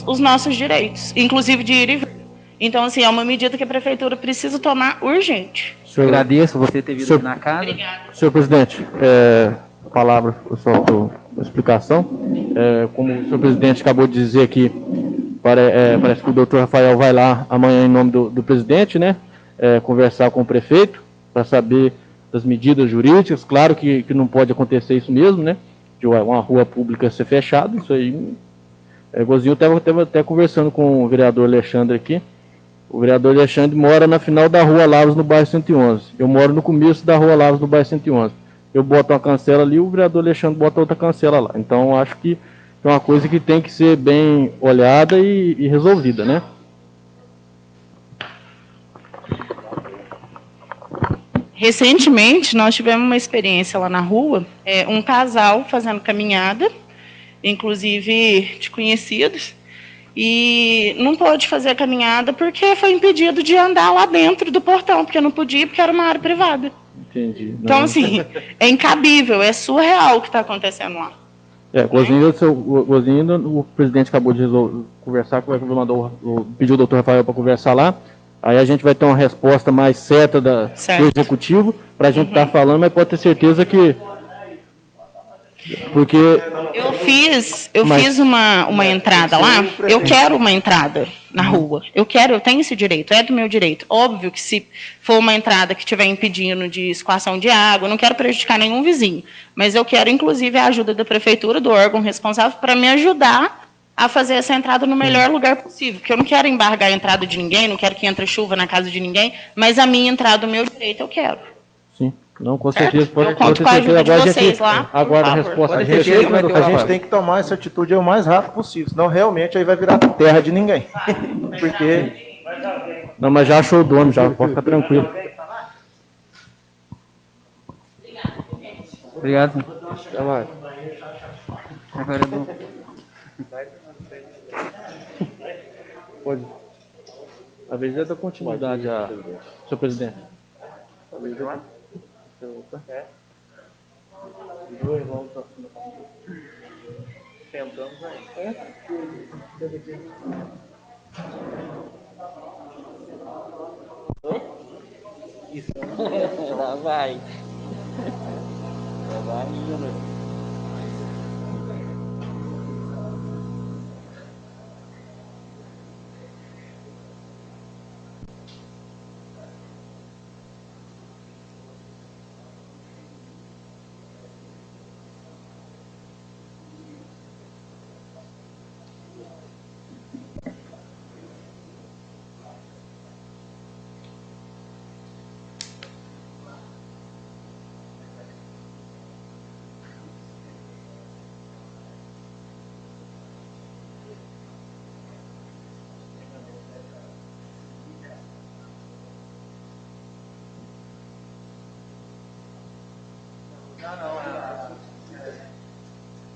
os nossos direitos, inclusive de ir e vir. Então, assim, é uma medida que a prefeitura precisa tomar urgente. Agradeço você ter vindo aqui na casa. Obrigada. Senhor presidente, a palavra só para explicação. Como o senhor presidente acabou de dizer aqui, parece que o doutor Rafael vai lá amanhã em nome do presidente, né? Conversar com o prefeito para saber das medidas jurídicas. Claro que não pode acontecer isso mesmo, né? de uma rua pública ser fechada, isso aí. Igualzinho, eu estava até conversando com o vereador Alexandre aqui. O vereador Alexandre mora na final da Rua Lavras, no bairro 111. Eu moro no começo da Rua Lavras, no bairro 111. Eu boto uma cancela ali, o vereador Alexandre bota outra cancela lá. Então, acho que é uma coisa que tem que ser bem olhada e resolvida, né? Recentemente, nós tivemos uma experiência lá na rua, um casal fazendo caminhada, inclusive de conhecidos, e não pôde fazer a caminhada porque foi impedido de andar lá dentro do portão, porque não podia, porque era uma área privada. Entendi. Então, assim, é incabível, é surreal o que está acontecendo lá. O presidente acabou de conversar, pediu o doutor Rafael para conversar lá. Aí a gente vai ter uma resposta mais certa do executivo para a gente estar falando, mas pode ter certeza que... Porque... Eu fiz uma entrada lá, eu quero uma entrada na rua, eu tenho esse direito, é do meu direito. Óbvio que se for uma entrada que estiver impedindo de escoação de água, eu não quero prejudicar nenhum vizinho, mas eu quero inclusive a ajuda da prefeitura, do órgão responsável, para me ajudar a fazer essa entrada no melhor lugar possível, porque eu não quero embargar a entrada de ninguém, não quero que entre chuva na casa de ninguém, mas a minha entrada, o meu direito, eu quero. Sim, não, com certeza. Eu conto com a ajuda de vocês lá. Agora a resposta. A gente tem que tomar essa atitude o mais rápido possível, senão realmente aí vai virar terra de ninguém. Porque... Não, mas já achou o dono, já pode ficar tranquilo. Obrigado. Até mais. Agora eu dou... Pode. A vez é da continuidade, senhor presidente. Tentamos aí. Isso. Lá vai. Lá vai indo.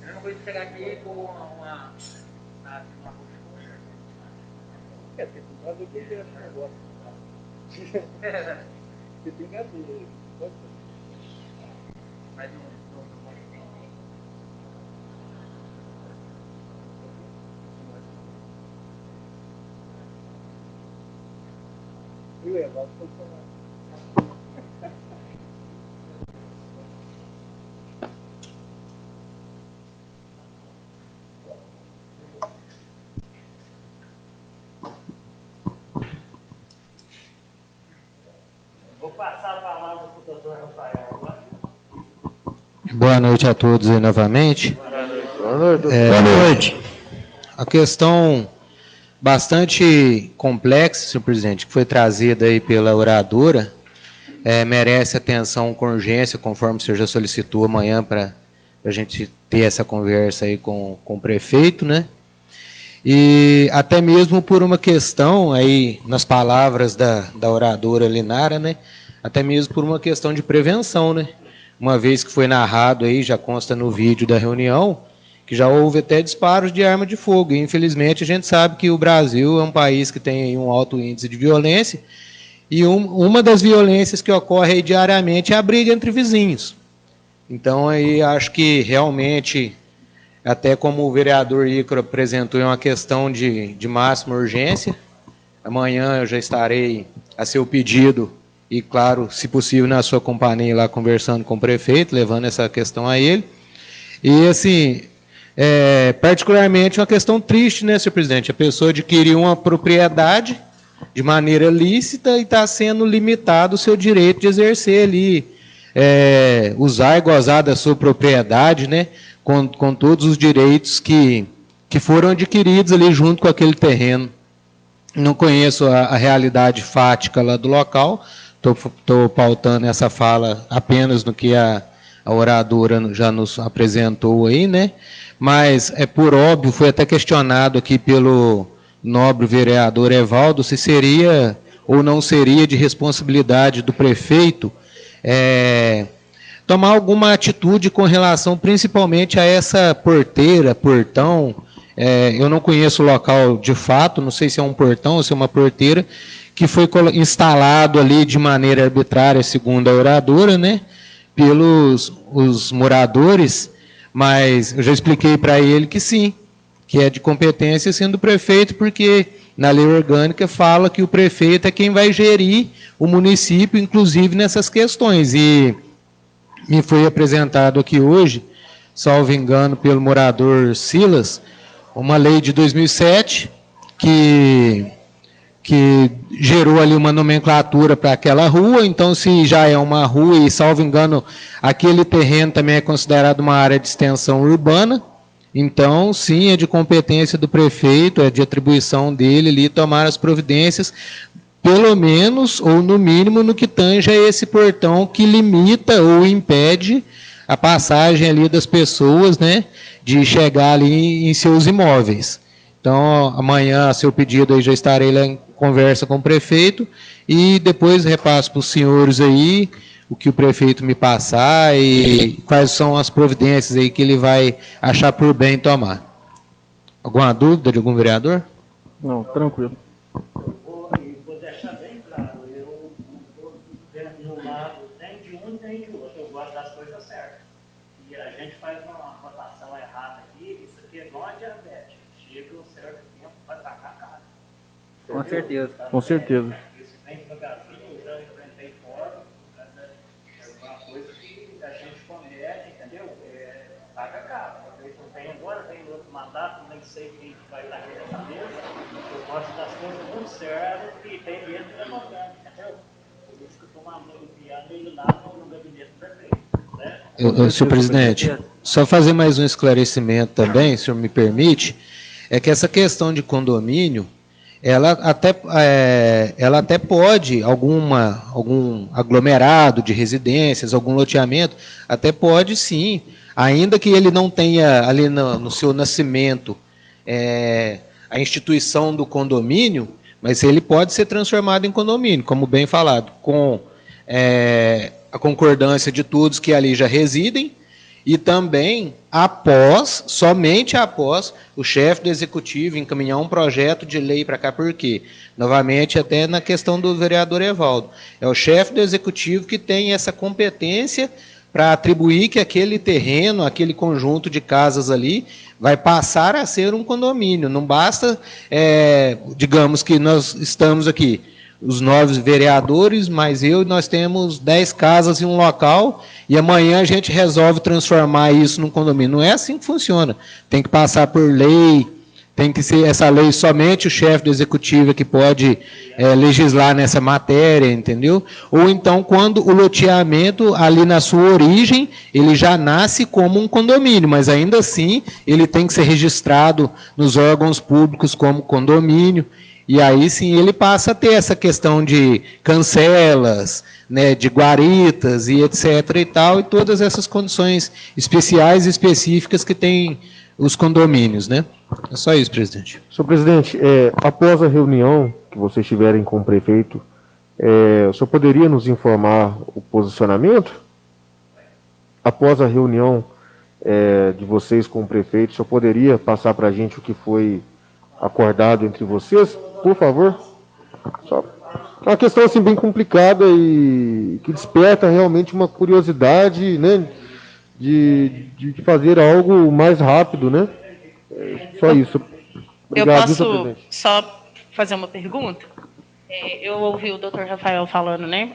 Eu não vou chegar aqui com uma tem que fazer o que é esse negócio. Você tem que abrir. Mas não eu ia lá funcionar. Vou passar a palavra para o doutor Rafael agora. Boa noite a todos aí novamente. Boa noite. Boa noite. A questão bastante complexa, senhor presidente, que foi trazida aí pela oradora, merece atenção com urgência, conforme o senhor já solicitou amanhã para a gente ter essa conversa aí com o prefeito, né? E até mesmo por uma questão aí, nas palavras da oradora Linara, né? Até mesmo por uma questão de prevenção, né? Uma vez que foi narrado aí, já consta no vídeo da reunião, que já houve até disparos de arma de fogo. E, infelizmente, a gente sabe que o Brasil é um país que tem um alto índice de violência, e uma das violências que ocorre aí diariamente é a briga entre vizinhos. Então, aí acho que realmente, até como o vereador Ícaro apresentou, é uma questão de máxima urgência. Amanhã eu já estarei a seu pedido e, claro, se possível, na sua companhia lá conversando com o prefeito, levando essa questão a ele. E, assim, particularmente uma questão triste, né, senhor presidente? A pessoa adquiriu uma propriedade de maneira lícita e está sendo limitado o seu direito de exercer ali, usar e gozar da sua propriedade, né, com todos os direitos que foram adquiridos ali junto com aquele terreno. Não conheço a realidade fática lá do local, estou pautando essa fala apenas no que a oradora já nos apresentou aí, né? Mas é por óbvio, foi até questionado aqui pelo nobre vereador Evaldo se seria ou não seria de responsabilidade do prefeito tomar alguma atitude com relação principalmente a essa porteira, portão. Eu não conheço o local de fato, não sei se é um portão ou se é uma porteira, que foi instalado ali de maneira arbitrária, segundo a oradora, né, pelos os moradores, mas eu já expliquei para ele que sim, que é de competência sim do prefeito, porque na lei orgânica fala que o prefeito é quem vai gerir o município, inclusive nessas questões, e me foi apresentado aqui hoje, salvo engano, pelo morador Silas, uma lei de 2007 que gerou ali uma nomenclatura para aquela rua. Então, se já é uma rua e, salvo engano, aquele terreno também é considerado uma área de extensão urbana, então, sim, é de competência do prefeito, é de atribuição dele ali tomar as providências, pelo menos, ou no mínimo, no que tange a esse portão que limita ou impede a passagem ali das pessoas, né, de chegar ali em seus imóveis. Então, amanhã, a seu pedido, aí já estarei lá em conversa com o prefeito e depois repasso para os senhores aí o que o prefeito me passar e quais são as providências aí que ele vai achar por bem tomar. Alguma dúvida de algum vereador? Não, tranquilo. Vou deixar bem claro, eu não estou no lado nem de um nem de outro, eu gosto das coisas certas. E a gente faz uma votação errada aqui, isso aqui é igual a diabetes, chega um certo tempo para atacar a cara. Com certeza. Com certeza. Isso vem devagarzinho, eu já enfrentei fora, é uma coisa que a gente comete, entendeu? Paga caro. Talvez não tenha agora, tem outro mandato, nem sei quem vai estar aqui nessa mesa. Eu gosto das coisas muito sérias e tem medo de levantar, entendeu? Por isso que eu estou enviando ele lá no gabinete do prefeito. Né? Senhor presidente, só fazer mais um esclarecimento também, se o senhor me permite, é que essa questão de condomínio, ela até pode, algum aglomerado de residências, algum loteamento, até pode sim, ainda que ele não tenha ali no seu nascimento a instituição do condomínio, mas ele pode ser transformado em condomínio, como bem falado, com a concordância de todos que ali já residem, e também somente após o chefe do executivo encaminhar um projeto de lei para cá, por quê? Novamente, até na questão do vereador Evaldo, é o chefe do executivo que tem essa competência para atribuir que aquele terreno, aquele conjunto de casas ali, vai passar a ser um condomínio. Não basta, digamos que nós estamos aqui, os 9 vereadores, mas nós temos 10 casas em um local e amanhã a gente resolve transformar isso num condomínio. Não é assim que funciona. Tem que passar por lei, tem que ser essa lei, somente o chefe do executivo é que pode legislar nessa matéria, entendeu? Ou então, quando o loteamento, ali na sua origem, ele já nasce como um condomínio, mas ainda assim ele tem que ser registrado nos órgãos públicos como condomínio. E aí sim ele passa a ter essa questão de cancelas, né, de guaritas e etc. e tal, e todas essas condições especiais e específicas que tem os condomínios, né? É só isso, presidente. Senhor presidente, após a reunião que vocês tiverem com o prefeito, o senhor poderia nos informar o posicionamento? Após a reunião de vocês com o prefeito, o senhor poderia passar para a gente o que foi acordado entre vocês, por favor? Só é uma questão assim bem complicada e que desperta realmente uma curiosidade, né, de fazer algo mais rápido, né? Só isso. Obrigado, eu posso só fazer uma pergunta? Eu ouvi o doutor Rafael falando, né,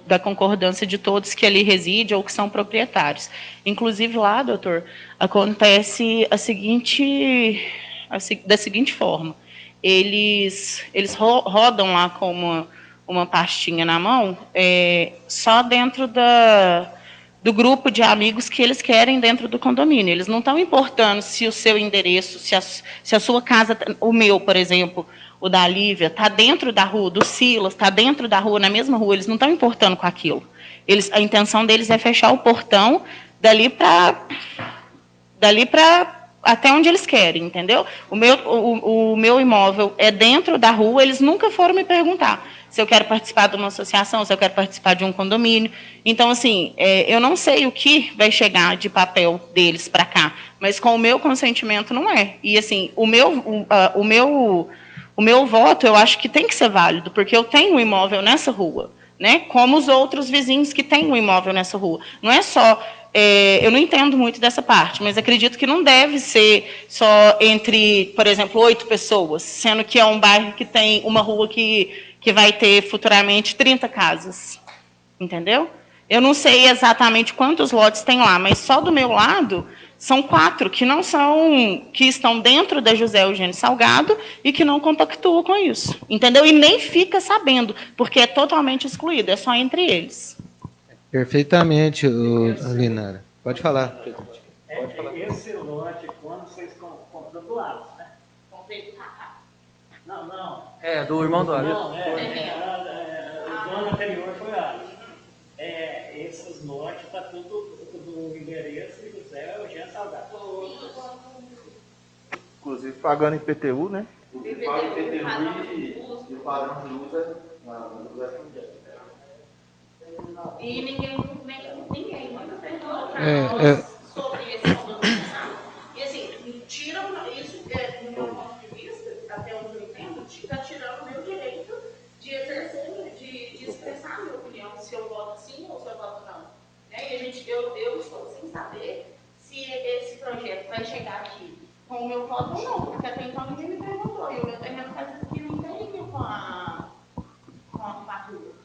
da concordância de todos que ali residem ou que são proprietários. Inclusive lá, doutor, acontece da seguinte forma. Eles rodam lá com uma pastinha na mão, só dentro do grupo de amigos que eles querem dentro do condomínio. Eles não estão importando se o seu endereço, se a sua casa, o meu, por exemplo, o da Lívia, está dentro da rua, do Silas, está dentro da rua, na mesma rua, eles não estão importando com aquilo. A intenção deles é fechar o portão dali para até onde eles querem, entendeu? O meu imóvel é dentro da rua, eles nunca foram me perguntar se eu quero participar de uma associação, se eu quero participar de um condomínio. Então, assim, eu não sei o que vai chegar de papel deles para cá, mas com o meu consentimento não é. E, assim, o meu voto, eu acho que tem que ser válido, porque eu tenho um imóvel nessa rua, né? Como os outros vizinhos que têm um imóvel nessa rua. Não é só... eu não entendo muito dessa parte, mas acredito que não deve ser só entre, por exemplo, 8 pessoas, sendo que é um bairro que tem uma rua que vai ter futuramente 30 casas, entendeu? Eu não sei exatamente quantos lotes tem lá, mas só do meu lado são 4 que estão dentro da José Eugênio Salgado e que não compactuam com isso, entendeu? E nem fica sabendo, porque é totalmente excluído, é só entre eles. Perfeitamente, Linara. Pode falar. Pode falar. Esse lote, quando vocês compram do lado, né? Não. É, do irmão do Alisson. Não, o dono anterior foi Alisson. Esses lotes está tudo do endereço e do Zé Eugênio Salgado. Inclusive pagando IPTU, né? Paga IPTU e o padrão de luz é E ninguém nunca perguntou para nós sobre esse condomínio, sabe? E assim, tiram isso, do meu ponto de vista, até onde eu entendo, está tirando o meu direito de exercer, de expressar a minha opinião, se eu voto sim ou se eu voto não. E eu estou sem saber se esse projeto vai chegar aqui com o meu voto ou não, porque até então ninguém me perguntou, e o meu terreno está aqui não tem com a rua.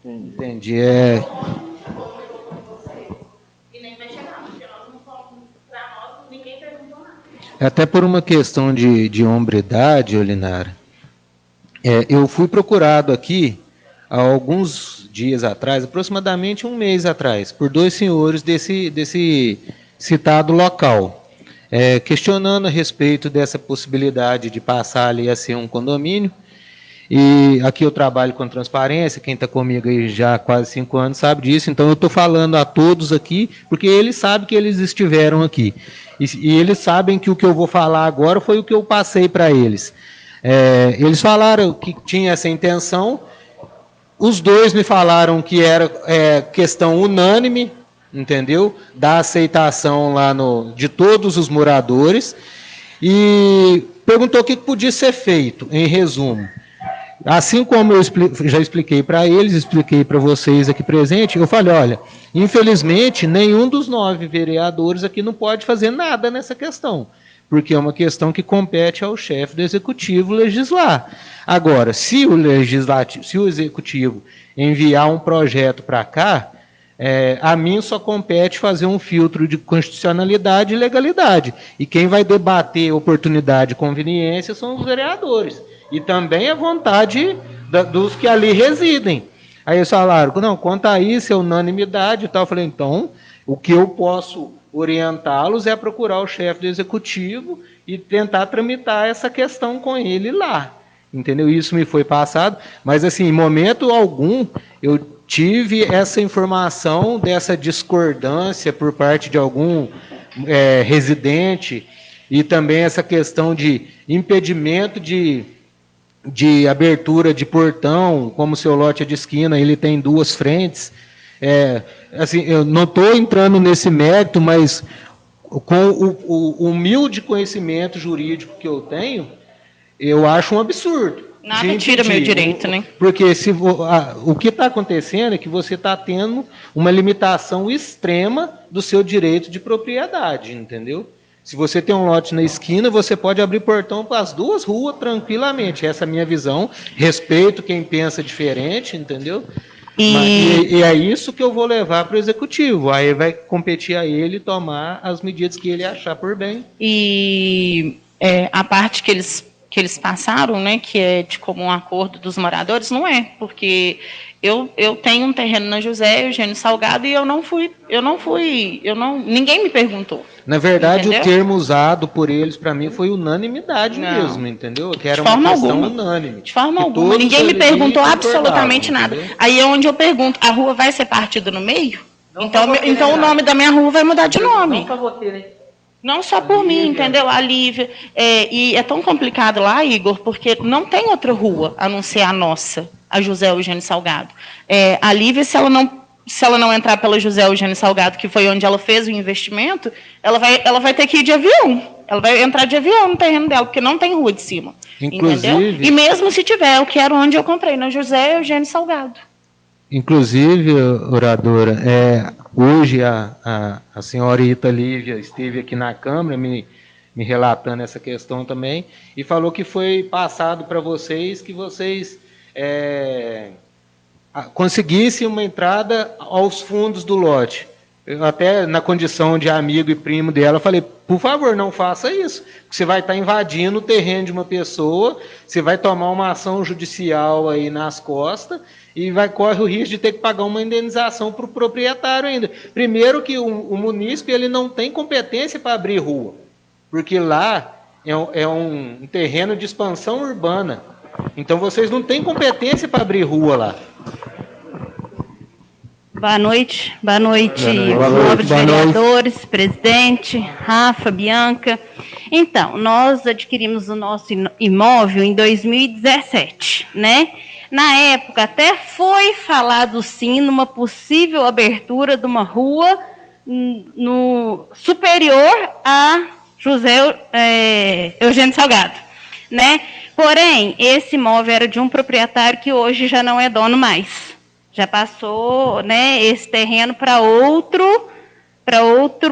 Entendi. E nem vai chegar, porque nós não fomos, para nós, ninguém perguntou nada. Até por uma questão de hombridade, Olinara, eu fui procurado aqui há alguns dias atrás, aproximadamente um mês atrás, por 2 senhores desse citado local, questionando a respeito dessa possibilidade de passar ali a ser um condomínio. E aqui eu trabalho com transparência, quem está comigo aí já há quase 5 anos sabe disso, então eu estou falando a todos aqui, porque eles sabem que eles estiveram aqui. E eles sabem que o que eu vou falar agora foi o que eu passei para eles. Eles falaram que tinha essa intenção, os dois me falaram que era questão unânime, entendeu? Da aceitação lá de todos os moradores, e perguntou o que podia ser feito, em resumo. Assim como eu já expliquei para eles, expliquei para vocês aqui presente, eu falei, olha, infelizmente, nenhum dos 9 vereadores aqui não pode fazer nada nessa questão, porque é uma questão que compete ao chefe do executivo legislar. Agora, se o executivo enviar um projeto para cá, a mim só compete fazer um filtro de constitucionalidade e legalidade, e quem vai debater oportunidade e conveniência são os vereadores. E também a vontade dos que ali residem. Aí eles falaram, não, quanto a isso é unanimidade e tal. Eu falei, então, o que eu posso orientá-los é procurar o chefe do executivo e tentar tramitar essa questão com ele lá. Entendeu? Isso me foi passado, mas assim, em momento algum, eu tive essa informação dessa discordância por parte de algum residente e também essa questão de impedimento de abertura de portão, como o seu lote é de esquina, ele tem 2 frentes. Assim, eu não estou entrando nesse mérito, mas com o humilde conhecimento jurídico que eu tenho, eu acho um absurdo. Nada tira meu direito, né? Porque o que está acontecendo é que você está tendo uma limitação extrema do seu direito de propriedade, entendeu? Se você tem um lote na esquina, você pode abrir portão para as 2 ruas tranquilamente. Essa é a minha visão. Respeito quem pensa diferente, entendeu? E é isso que eu vou levar para o executivo. Aí vai competir a ele tomar as medidas que ele achar por bem. E a parte que que eles passaram, né, que é de comum acordo dos moradores, não é, porque eu tenho um terreno na José Eugênio Salgado e ninguém me perguntou. Na verdade, entendeu? o termo usado por eles, para mim, foi unanimidade mesmo, entendeu? Que era uma questão unânime. De forma alguma. Ninguém me perguntou absolutamente nada. Aí é onde eu pergunto, a rua vai ser partida no meio? Então o nome da minha rua vai mudar de nome. Não para você, né? Não só por mim, entendeu? A Lívia. E é tão complicado lá, Igor, porque não tem outra rua a não ser a nossa, a José Eugênio Salgado. A Lívia, se ela não entrar pela José Eugênio Salgado, que foi onde ela fez o investimento, ela vai ter que ir de avião. Ela vai entrar de avião no terreno dela, porque não tem rua de cima. Inclusive, entendeu? E mesmo se tiver, eu quero onde eu comprei, na José Eugênio Salgado. Inclusive, oradora, hoje a senhorita Lívia esteve aqui na Câmara me relatando essa questão também e falou que foi passado para vocês que vocês conseguissem uma entrada aos fundos do lote. Eu até na condição de amigo e primo dela, falei, por favor, não faça isso. Você vai estar invadindo o terreno de uma pessoa, você vai tomar uma ação judicial aí nas costas e corre o risco de ter que pagar uma indenização para o proprietário ainda. Primeiro que o munícipe ele não tem competência para abrir rua, porque lá é um terreno de expansão urbana. Então vocês não têm competência para abrir rua lá. Boa noite, nobres vereadores, presidente, Rafa, Bianca. Então, nós adquirimos o nosso imóvel em 2017, né? Na época, até foi falado sim numa possível abertura de uma rua no superior a José Eugênio Salgado, né? Porém, esse imóvel era de um proprietário que hoje já não é dono mais. Já passou, né, esse terreno para outro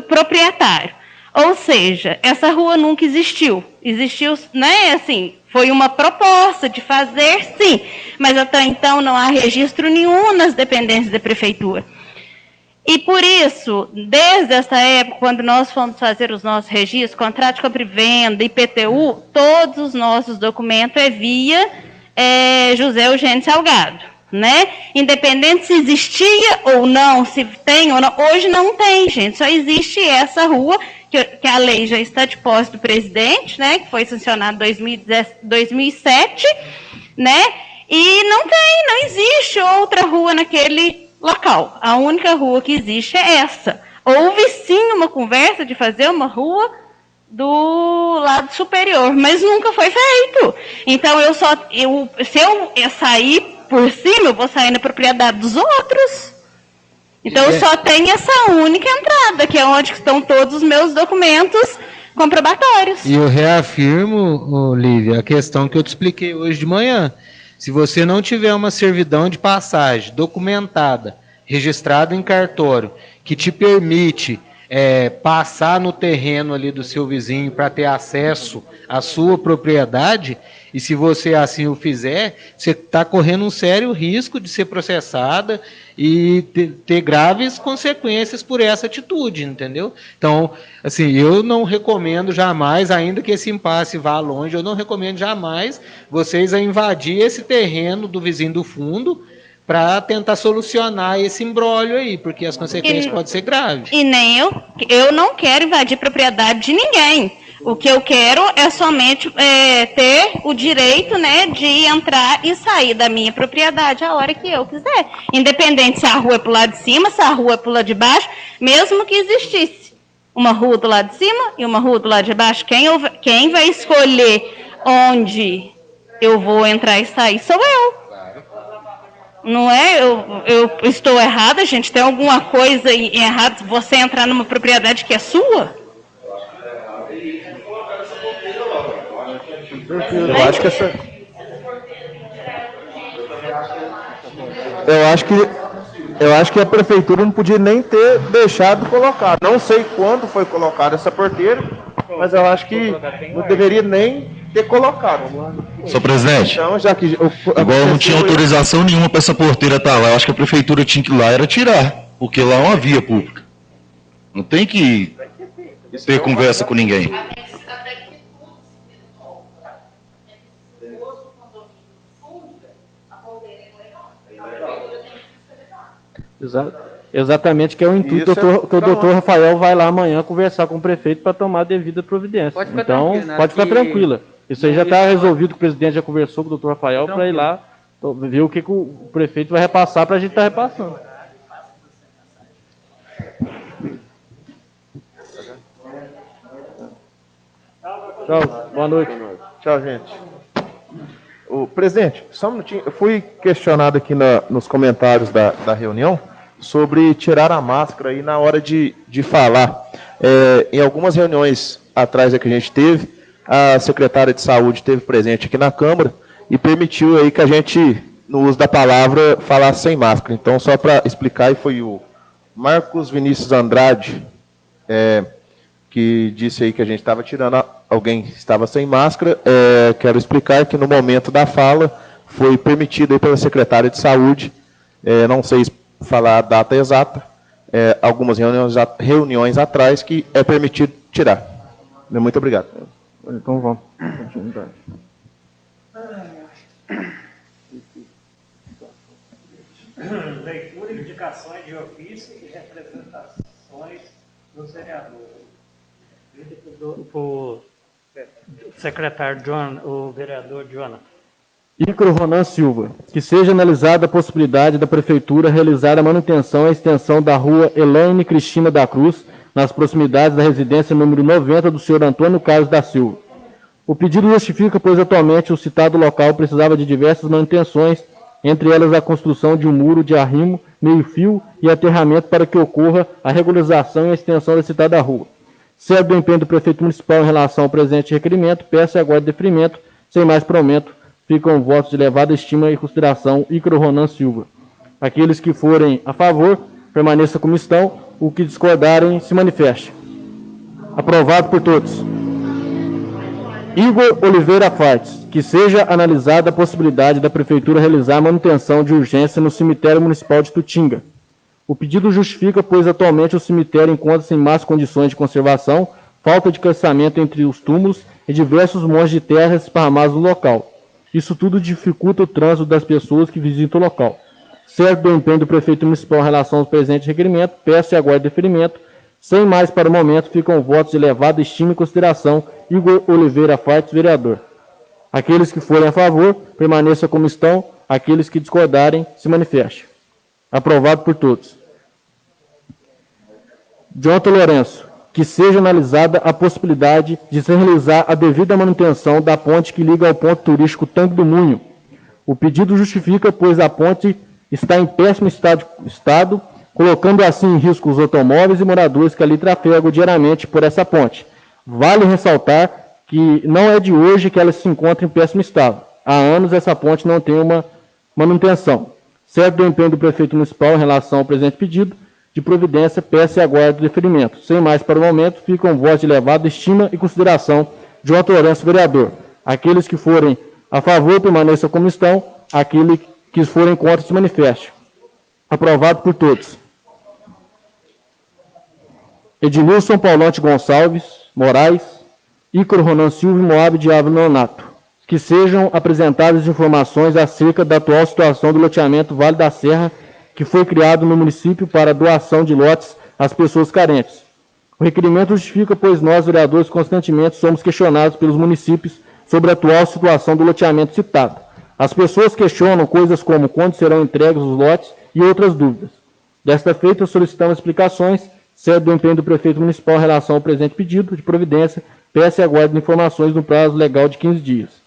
proprietário. Ou seja, essa rua nunca existiu. Existiu, né, assim, foi uma proposta de fazer, sim, mas até então não há registro nenhum nas dependências da prefeitura. E por isso, desde essa época, quando nós fomos fazer os nossos registros, contrato de compra e venda, IPTU, todos os nossos documentos via José Eugênio Salgado. Né? Independente se existia ou não, se tem ou não, hoje não tem, gente, só existe essa rua, que a lei já está de posse do presidente, né, que foi sancionada em 2007, né, e não existe outra rua naquele local, a única rua que existe é essa. Houve sim uma conversa de fazer uma rua do lado superior, mas nunca foi feito. Então se eu sair por cima, eu vou sair na propriedade dos outros. Então, eu só tenho essa única entrada, que é onde estão todos os meus documentos comprobatórios. E eu reafirmo, Lívia, a questão que eu te expliquei hoje de manhã. Se você não tiver uma servidão de passagem documentada, registrada em cartório, que te permite passar no terreno ali do seu vizinho para ter acesso à sua propriedade, e se você assim o fizer, você está correndo um sério risco de ser processada e ter graves consequências por essa atitude, entendeu? Então, assim, eu não recomendo jamais, ainda que esse impasse vá longe, eu não recomendo jamais vocês a invadir esse terreno do vizinho do fundo para tentar solucionar esse imbróglio aí, porque as consequências podem ser graves. E nem eu não quero invadir propriedade de ninguém. O que eu quero é somente ter o direito, né, de entrar e sair da minha propriedade a hora que eu quiser. Independente se a rua é para o lado de cima, se a rua é para o lado de baixo, mesmo que existisse uma rua do lado de cima e uma rua do lado de baixo, quem vai escolher onde eu vou entrar e sair sou eu. Não é? Eu estou errada, gente? Tem alguma coisa errada se você entrar numa propriedade que é sua? Eu acho que a prefeitura não podia nem ter deixado colocar. Não sei quando foi colocada essa porteira, mas eu acho que não deveria nem ter colocado. Senhor presidente, então, já que igual não tinha autorização nenhuma para essa porteira estar lá, eu acho que a prefeitura tinha que ir lá era tirar, porque lá é uma via pública. Não tem que ter conversa com ninguém. fosse o condomínio funda, a poldeira é legal. A prefeitura tem que fiscalizar. Exatamente, que é o intuito que o doutor Rafael vai lá amanhã conversar com o prefeito para tomar a devida providência. Pode ficar então, tranquilo, né? pode ficar Que- tranquila. Isso aí já está resolvido, o presidente já conversou com o doutor Rafael para ir lá ver o que o prefeito vai repassar para a gente estar repassando. Tchau, boa noite. Tchau, gente. O presidente, só um minutinho. Eu fui questionado aqui nos comentários da reunião sobre tirar a máscara aí na hora de falar. Em algumas reuniões atrás que a gente teve, a secretária de saúde esteve presente aqui na Câmara e permitiu aí que a gente, no uso da palavra, falasse sem máscara. Então, só para explicar, aí foi o Marcos Vinícius Andrade, que disse aí que a gente estava tirando, alguém estava sem máscara. Quero explicar que no momento da fala foi permitido aí pela secretária de saúde, não sei falar a data exata, algumas reuniões atrás que é permitido tirar. Muito obrigado. Então vamos. Leitura e indicações de ofício e representações dos vereadores. O secretário o vereador Jonathan. Ícaro Ronan Silva, que seja analisada a possibilidade da Prefeitura realizar a manutenção e a extensão da rua Elaine Cristina da Cruz, nas proximidades da residência número 90 do senhor Antônio Carlos da Silva. O pedido justifica, pois atualmente o citado local precisava de diversas manutenções, entre elas a construção de um muro de arrimo, meio-fio e aterramento para que ocorra a regularização e a extensão da citada rua. Serve do empenho do prefeito municipal em relação ao presente requerimento, peço e aguardo deferimento. Sem mais prometo, ficam votos de elevada estima e consideração, Ícaro Ronan Silva. Aqueles que forem a favor, permaneça como estão. O que discordarem, se manifeste. Aprovado por todos. Igor Oliveira Fartes, que seja analisada a possibilidade da Prefeitura realizar manutenção de urgência no cemitério municipal de Tutinga. O pedido justifica, pois atualmente o cemitério encontra-se em más condições de conservação, falta de calçamento entre os túmulos e diversos montes de terra esparramados no local. Isso tudo dificulta o trânsito das pessoas que visitam o local. Serve do empenho do prefeito municipal em relação ao presente requerimento, peço e aguardo deferimento. Sem mais para o momento, ficam votos de elevada estima e consideração, Igor Oliveira Fartes, vereador. Aqueles que forem a favor, permaneçam como estão. Aqueles que discordarem, se manifestem. Aprovado por todos. Jonathan Lourenço, que seja analisada a possibilidade de se realizar a devida manutenção da ponte que liga ao ponto turístico Tanque do Munho. O pedido justifica, pois a ponte está em péssimo estado, colocando assim em risco os automóveis e moradores que ali trafegam diariamente por essa ponte. Vale ressaltar que não é de hoje que ela se encontra em péssimo estado. Há anos essa ponte não tem uma manutenção. Serve do empenho do prefeito municipal em relação ao presente pedido de providência, peço e aguardo deferimento. Sem mais para o momento, ficam votos de elevada estima e consideração, Jonathan Lourenço, vereador. Aqueles que forem a favor, permaneçam como estão. Aqueles que forem contra, se manifeste. Aprovado por todos. Ednilson Paulante Gonçalves Moraes, Ícaro Ronan Silva e Moab de Ávila Nonato. Que sejam apresentadas informações acerca da atual situação do loteamento Vale da Serra, que foi criado no município para doação de lotes às pessoas carentes. O requerimento justifica, pois nós, vereadores, constantemente somos questionados pelos municípios sobre a atual situação do loteamento citado. As pessoas questionam coisas como quando serão entregues os lotes e outras dúvidas. Desta feita, solicitamos explicações, serve do empenho do prefeito municipal em relação ao presente pedido de providência, peço e aguardo informações no prazo legal de 15 dias.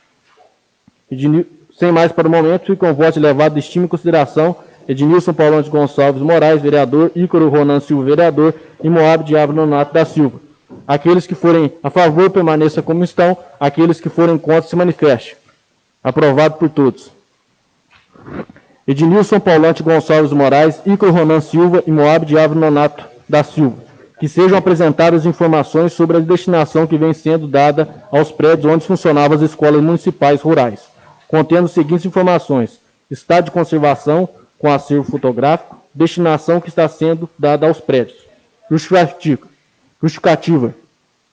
Sem mais para o momento, ficam votos de elevada estima e consideração, Ednilson Paulante Gonçalves Moraes, vereador, Ícaro Ronan Silva, vereador, e Moab de Ávila Nonato da Silva. Aqueles que forem a favor, permaneçam como estão. Aqueles que forem contra, se manifestem. Aprovado por todos. Ednilson Paulante Gonçalves Moraes, Ícaro Ronan Silva e Moab de Ávila Nonato da Silva. Que sejam apresentadas informações sobre a destinação que vem sendo dada aos prédios onde funcionavam as escolas municipais rurais, contendo as seguintes informações: estado de conservação com acervo fotográfico, destinação que está sendo dada aos prédios. Justificativa.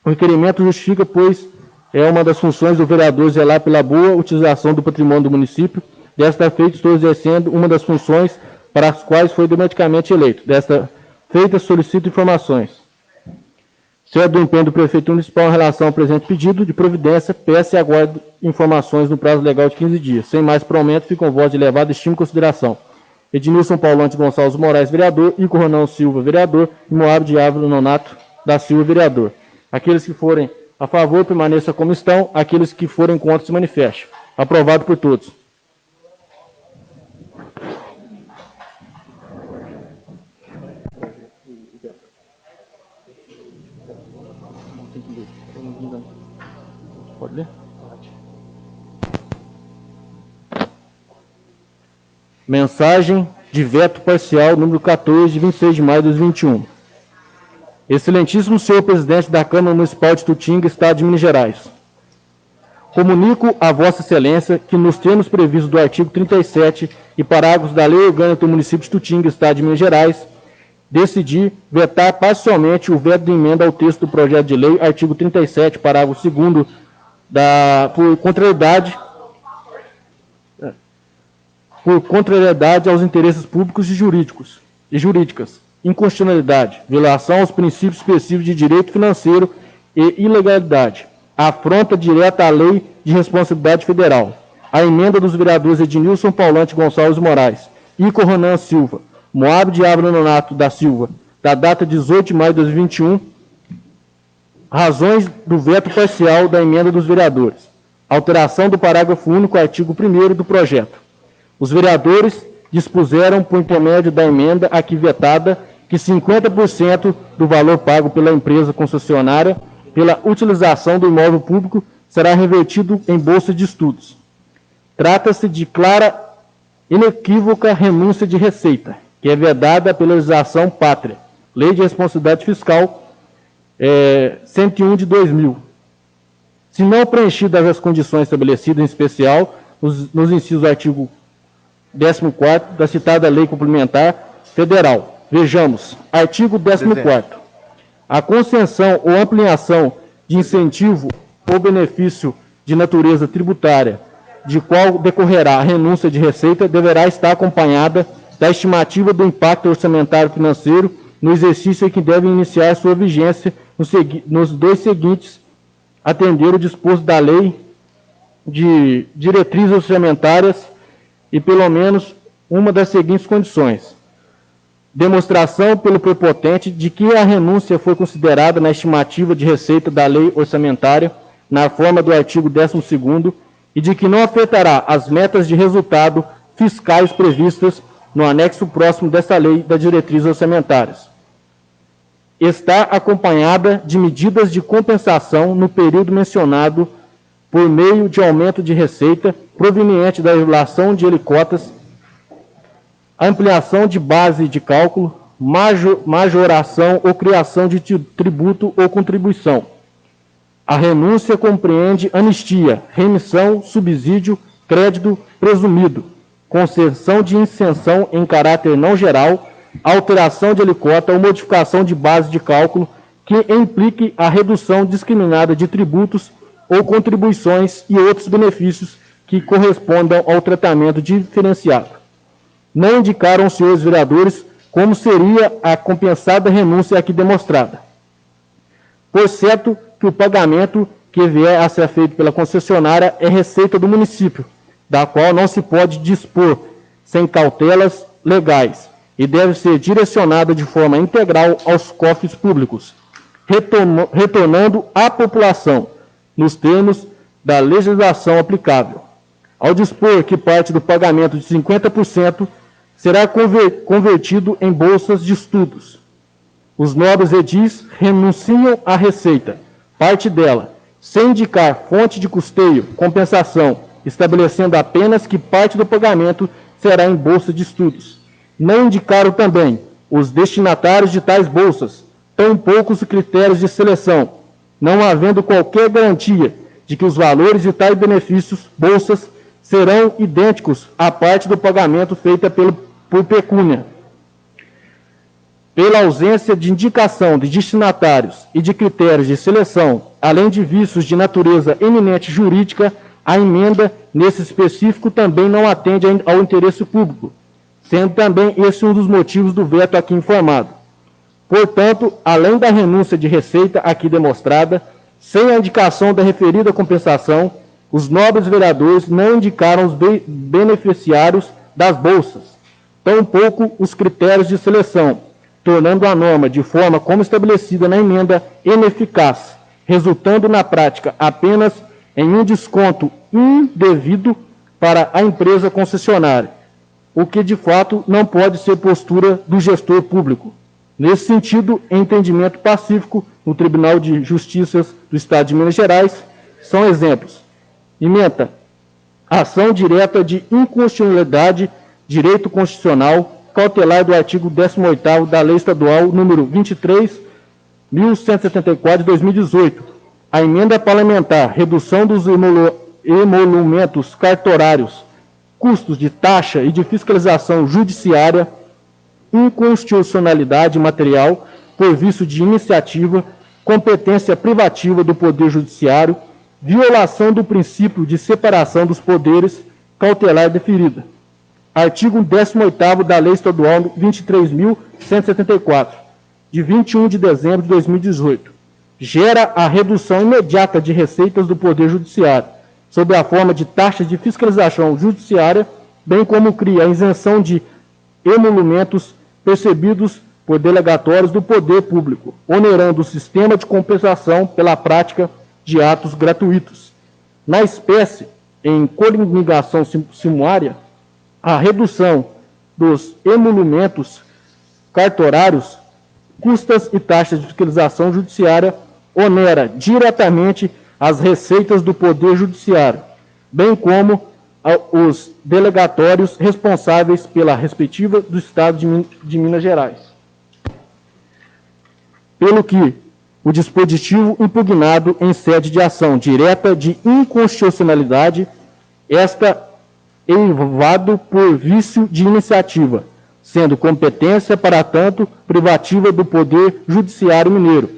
O requerimento justifica, pois, É uma das funções do vereador zelar pela boa utilização do patrimônio do município. Desta feita, estou exercendo uma das funções para as quais foi democraticamente eleito. Desta feita, solicito informações. Se é do empenho do prefeito municipal em relação ao presente pedido de providência, peço e aguardo informações no prazo legal de 15 dias. Sem mais promento, fico com voz de elevada estima e consideração. Ednilson Paulante Gonçalves Moraes, vereador. Ico Ronão Silva, vereador. E Moab Diávolo Nonato da Silva, vereador. Aqueles que forem a favor, permaneçam como estão. Aqueles que forem contra, se manifestem. Aprovado por todos. Pode ler? Mensagem de veto parcial número 14, de 26 de maio de 2021. Excelentíssimo senhor presidente da Câmara Municipal de Tutinga, Estado de Minas Gerais. Comunico a vossa excelência que nos termos previstos do artigo 37 e parágrafos da Lei Orgânica do município de Tutinga, Estado de Minas Gerais, decidi vetar parcialmente o veto de emenda ao texto do projeto de lei, artigo 37, parágrafo 2º, por contrariedade aos interesses públicos e jurídicas, inconstitucionalidade, violação aos princípios específicos de direito financeiro e ilegalidade, afronta direta à lei de responsabilidade federal. A emenda dos vereadores Ednilson Paulante Gonçalves Moraes, Ico Ronan Silva, Moab Diávolo Nonato da Silva, da data 18 de maio de 2021, razões do veto parcial da emenda dos vereadores. Alteração do parágrafo único, artigo 1º do projeto. Os vereadores dispuseram, por intermédio da emenda aqui vetada, que 50% do valor pago pela empresa concessionária pela utilização do imóvel público será revertido em bolsa de estudos. Trata-se de clara, inequívoca renúncia de receita, que é vedada pela legislação pátria, Lei de Responsabilidade Fiscal 101 de 2000. Se não preenchidas as condições estabelecidas, em especial nos incisos do artigo 14º da citada Lei Complementar Federal. Vejamos, artigo 14º. A concessão ou ampliação de incentivo ou benefício de natureza tributária, de qual decorrerá a renúncia de receita, deverá estar acompanhada da estimativa do impacto orçamentário financeiro no exercício em que deve iniciar sua vigência nos dois seguintes, atender o disposto da lei de diretrizes orçamentárias e pelo menos uma das seguintes condições: demonstração pelo prepotente de que a renúncia foi considerada na estimativa de receita da lei orçamentária, na forma do artigo 12º, e de que não afetará as metas de resultado fiscais previstas no anexo próximo dessa lei das diretrizes orçamentárias. Está acompanhada de medidas de compensação no período mencionado por meio de aumento de receita proveniente da regulação de alíquotas, ampliação de base de cálculo, majoração ou criação de tributo ou contribuição. A renúncia compreende anistia, remissão, subsídio, crédito presumido, concessão de isenção em caráter não geral, alteração de alíquota ou modificação de base de cálculo que implique a redução discriminada de tributos ou contribuições e outros benefícios que correspondam ao tratamento diferenciado. Não indicaram os senhores vereadores como seria a compensada renúncia aqui demonstrada. Por certo que o pagamento que vier a ser feito pela concessionária é receita do município, da qual não se pode dispor sem cautelas legais e deve ser direcionada de forma integral aos cofres públicos, retornando à população, nos termos da legislação aplicável. Ao dispor que parte do pagamento de 50% será convertido em bolsas de estudos. Os nobres edis renunciam à receita, parte dela, sem indicar fonte de custeio, compensação, estabelecendo apenas que parte do pagamento será em bolsa de estudos. Não indicaram também os destinatários de tais bolsas, tampouco os critérios de seleção, não havendo qualquer garantia de que os valores de tais benefícios, bolsas, serão idênticos à parte do pagamento feita por pecúnia. Pela ausência de indicação de destinatários e de critérios de seleção, além de vícios de natureza eminente jurídica, a emenda, nesse específico, também não atende ao interesse público, sendo também esse um dos motivos do veto aqui informado. Portanto, além da renúncia de receita aqui demonstrada, sem a indicação da referida compensação, os nobres vereadores não indicaram os beneficiários das bolsas, tampouco os critérios de seleção, tornando a norma de forma como estabelecida na emenda ineficaz, resultando na prática apenas em um desconto indevido para a empresa concessionária, o que de fato não pode ser postura do gestor público. Nesse sentido, entendimento pacífico no Tribunal de Justiça do Estado de Minas Gerais são exemplos. Ementa, ação direta de inconstitucionalidade, direito constitucional, cautelar do artigo 18º da Lei Estadual número 23.174 de 2018. A emenda parlamentar, redução dos emolumentos cartorários, custos de taxa e de fiscalização judiciária, inconstitucionalidade material, por vício de iniciativa, competência privativa do Poder Judiciário, violação do princípio de separação dos poderes, cautelar deferida. Artigo 18º da Lei Estadual 23.174, de 21 de dezembro de 2018. Gera a redução imediata de receitas do Poder Judiciário, sob a forma de taxas de fiscalização judiciária, bem como cria a isenção de emolumentos percebidos por delegatórios do Poder Público, onerando o sistema de compensação pela prática de atos gratuitos. Na espécie, em coligação simulária, a redução dos emolumentos cartorários, custas e taxas de fiscalização judiciária onera diretamente as receitas do Poder Judiciário, bem como os delegatórios responsáveis pela respectiva do Estado de Minas Gerais. Pelo que o dispositivo impugnado em sede de ação direta de inconstitucionalidade, esta eivado por vício de iniciativa, sendo competência, para tanto, privativa do Poder Judiciário Mineiro,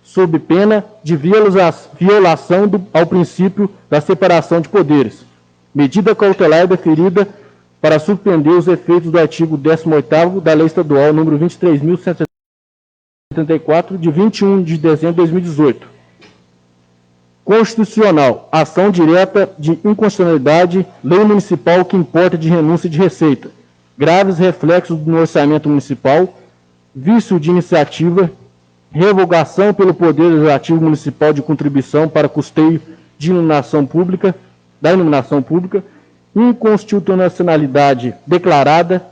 sob pena de violação ao princípio da separação de poderes. Medida cautelar deferida para suspender os efeitos do artigo 18º da Lei Estadual número 23.174, de 21 de dezembro de 2018. Constitucional, ação direta de inconstitucionalidade, lei municipal que importa de renúncia de receita, graves reflexos no orçamento municipal, vício de iniciativa, revogação pelo Poder Legislativo Municipal de contribuição para custeio de iluminação pública, inconstitucionalidade declarada,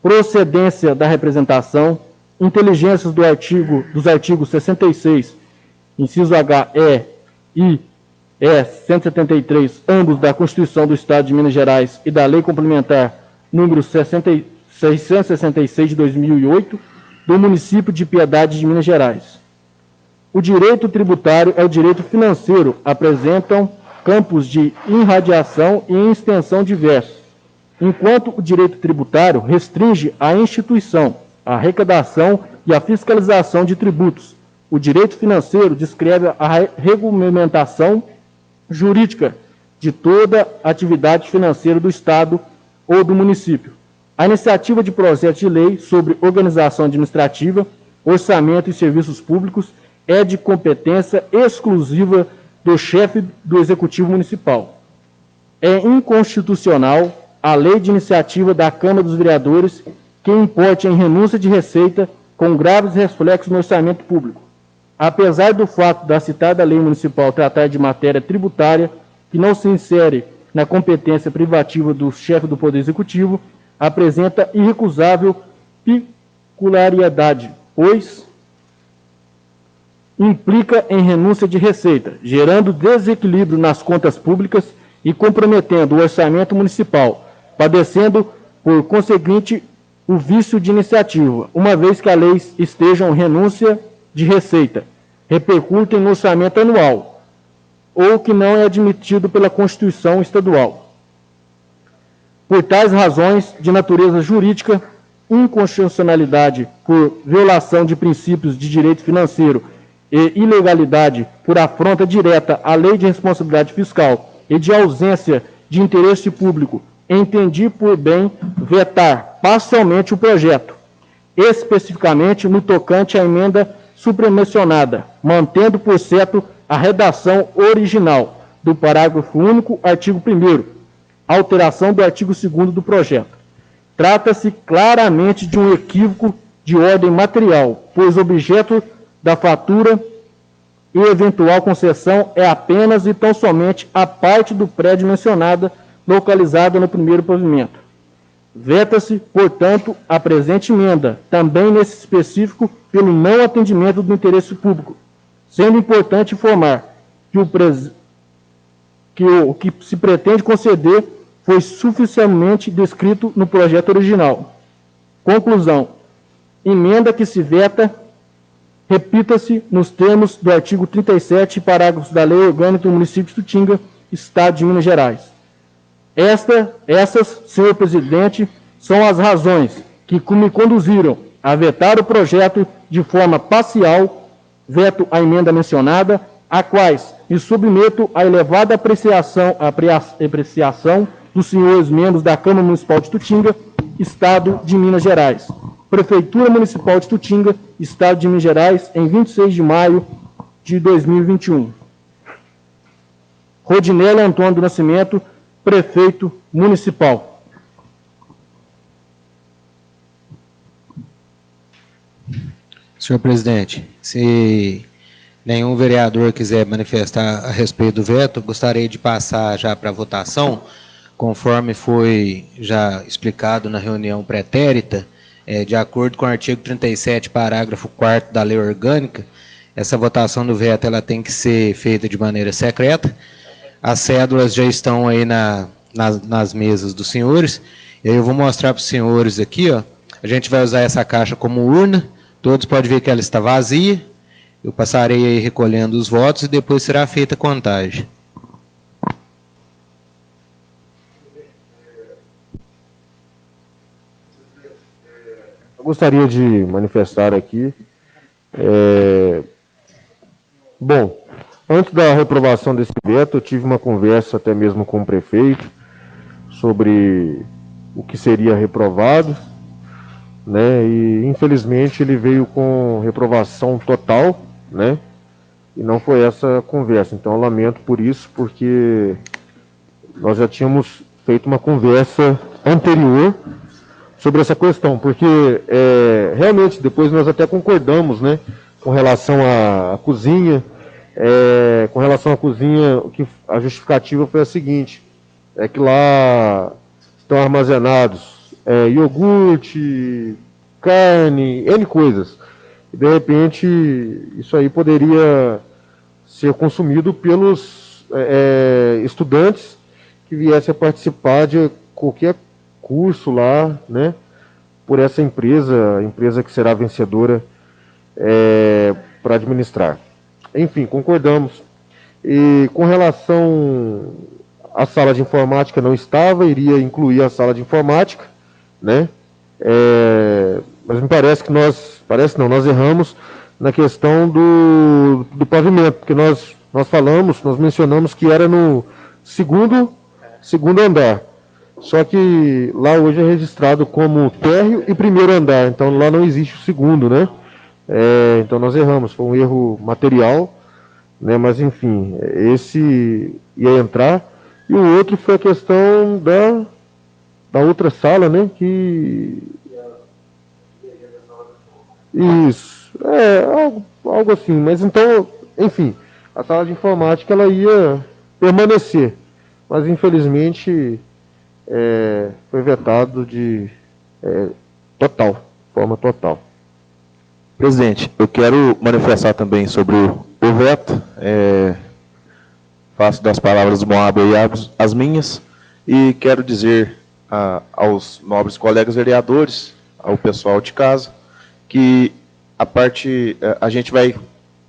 procedência da representação, inteligências dos artigos 66, inciso H, E e 173, ambos da Constituição do Estado de Minas Gerais e da Lei Complementar número 666 de 2008, do município de Piedade de Minas Gerais. O direito tributário é o direito financeiro, apresentam campos de irradiação e extensão diversos, enquanto o direito tributário restringe a instituição, a arrecadação e a fiscalização de tributos. O direito financeiro descreve a regulamentação jurídica de toda atividade financeira do Estado ou do município. A iniciativa de projeto de lei sobre organização administrativa, orçamento e serviços públicos é de competência exclusiva do chefe do Executivo Municipal. É inconstitucional a lei de iniciativa da Câmara dos Vereadores que importe em renúncia de receita com graves reflexos no orçamento público. Apesar do fato da citada lei municipal tratar de matéria tributária que não se insere na competência privativa do chefe do Poder Executivo, apresenta irrecusável peculiaridade, pois implica em renúncia de receita, gerando desequilíbrio nas contas públicas e comprometendo o orçamento municipal, padecendo, por conseguinte, o vício de iniciativa, uma vez que a lei esteja em renúncia de receita, repercutem no orçamento anual, ou que não é admitido pela Constituição Estadual. Por tais razões de natureza jurídica, inconstitucionalidade por violação de princípios de direito financeiro e ilegalidade por afronta direta à lei de responsabilidade fiscal e de ausência de interesse público, entendi por bem vetar parcialmente o projeto, especificamente no tocante à emenda supramencionada, mantendo por certo a redação original do parágrafo único, artigo 1º, alteração do artigo 2º do projeto. Trata-se claramente de um equívoco de ordem material, pois o objeto da fatura e eventual concessão é apenas e tão somente a parte do prédio mencionada, localizada no primeiro pavimento. Veta-se, portanto, a presente emenda, também nesse específico, pelo não atendimento do interesse público, sendo importante informar que o que se pretende conceder foi suficientemente descrito no projeto original. Conclusão. Emenda que se veta, repita-se nos termos do artigo 37, parágrafos da Lei Orgânica do Município de Tutinga, Estado de Minas Gerais. Essas, senhor presidente, são as razões que me conduziram a vetar o projeto de forma parcial, veto a emenda mencionada, a quais me submeto à elevada apreciação dos senhores membros da Câmara Municipal de Tutinga, Estado de Minas Gerais. Prefeitura Municipal de Tutinga, Estado de Minas Gerais, em 26 de maio de 2021. Rodinelli Antônio do Nascimento, Prefeito Municipal. Senhor presidente, se nenhum vereador quiser manifestar a respeito do veto, gostaria de passar já para a votação, conforme foi já explicado na reunião pretérita, de acordo com o artigo 37, parágrafo 4º da Lei Orgânica. Essa votação do veto ela tem que ser feita de maneira secreta. As cédulas já estão aí nas mesas dos senhores. E aí eu vou mostrar para os senhores aqui, ó. A gente vai usar essa caixa como urna. Todos podem ver que ela está vazia. Eu passarei aí recolhendo os votos e depois será feita a contagem. Eu gostaria de manifestar aqui. Bom, antes da reprovação desse veto, eu tive uma conversa até mesmo com o prefeito sobre o que seria reprovado, né? E infelizmente ele veio com reprovação total, né? E não foi essa conversa. Então eu lamento por isso, porque nós já tínhamos feito uma conversa anterior sobre essa questão, porque realmente depois nós até concordamos, né, com relação à cozinha. Com relação à cozinha, a justificativa foi a seguinte: é que lá estão armazenados iogurte, carne, N coisas. E de repente isso aí poderia ser consumido pelos estudantes que viessem a participar de qualquer curso lá, né, por essa empresa, a empresa que será vencedora para administrar. Enfim, concordamos. E com relação à sala de informática, não estava, iria incluir a sala de informática, né? Mas me parece que nós erramos na questão do pavimento, porque nós mencionamos que era no segundo andar. Só que lá hoje é registrado como térreo e primeiro andar, então lá não existe o segundo, né? Então nós erramos, foi um erro material, né? Mas enfim, esse ia entrar. E o outro foi a questão da outra sala, né? Isso, algo assim. Mas então, enfim, a sala de informática ela ia permanecer, mas infelizmente foi vetado de forma total. Presidente, eu quero manifestar também sobre o veto. Faço das palavras do Moab aí as minhas, e quero dizer aos nobres colegas vereadores, ao pessoal de casa, que a gente vai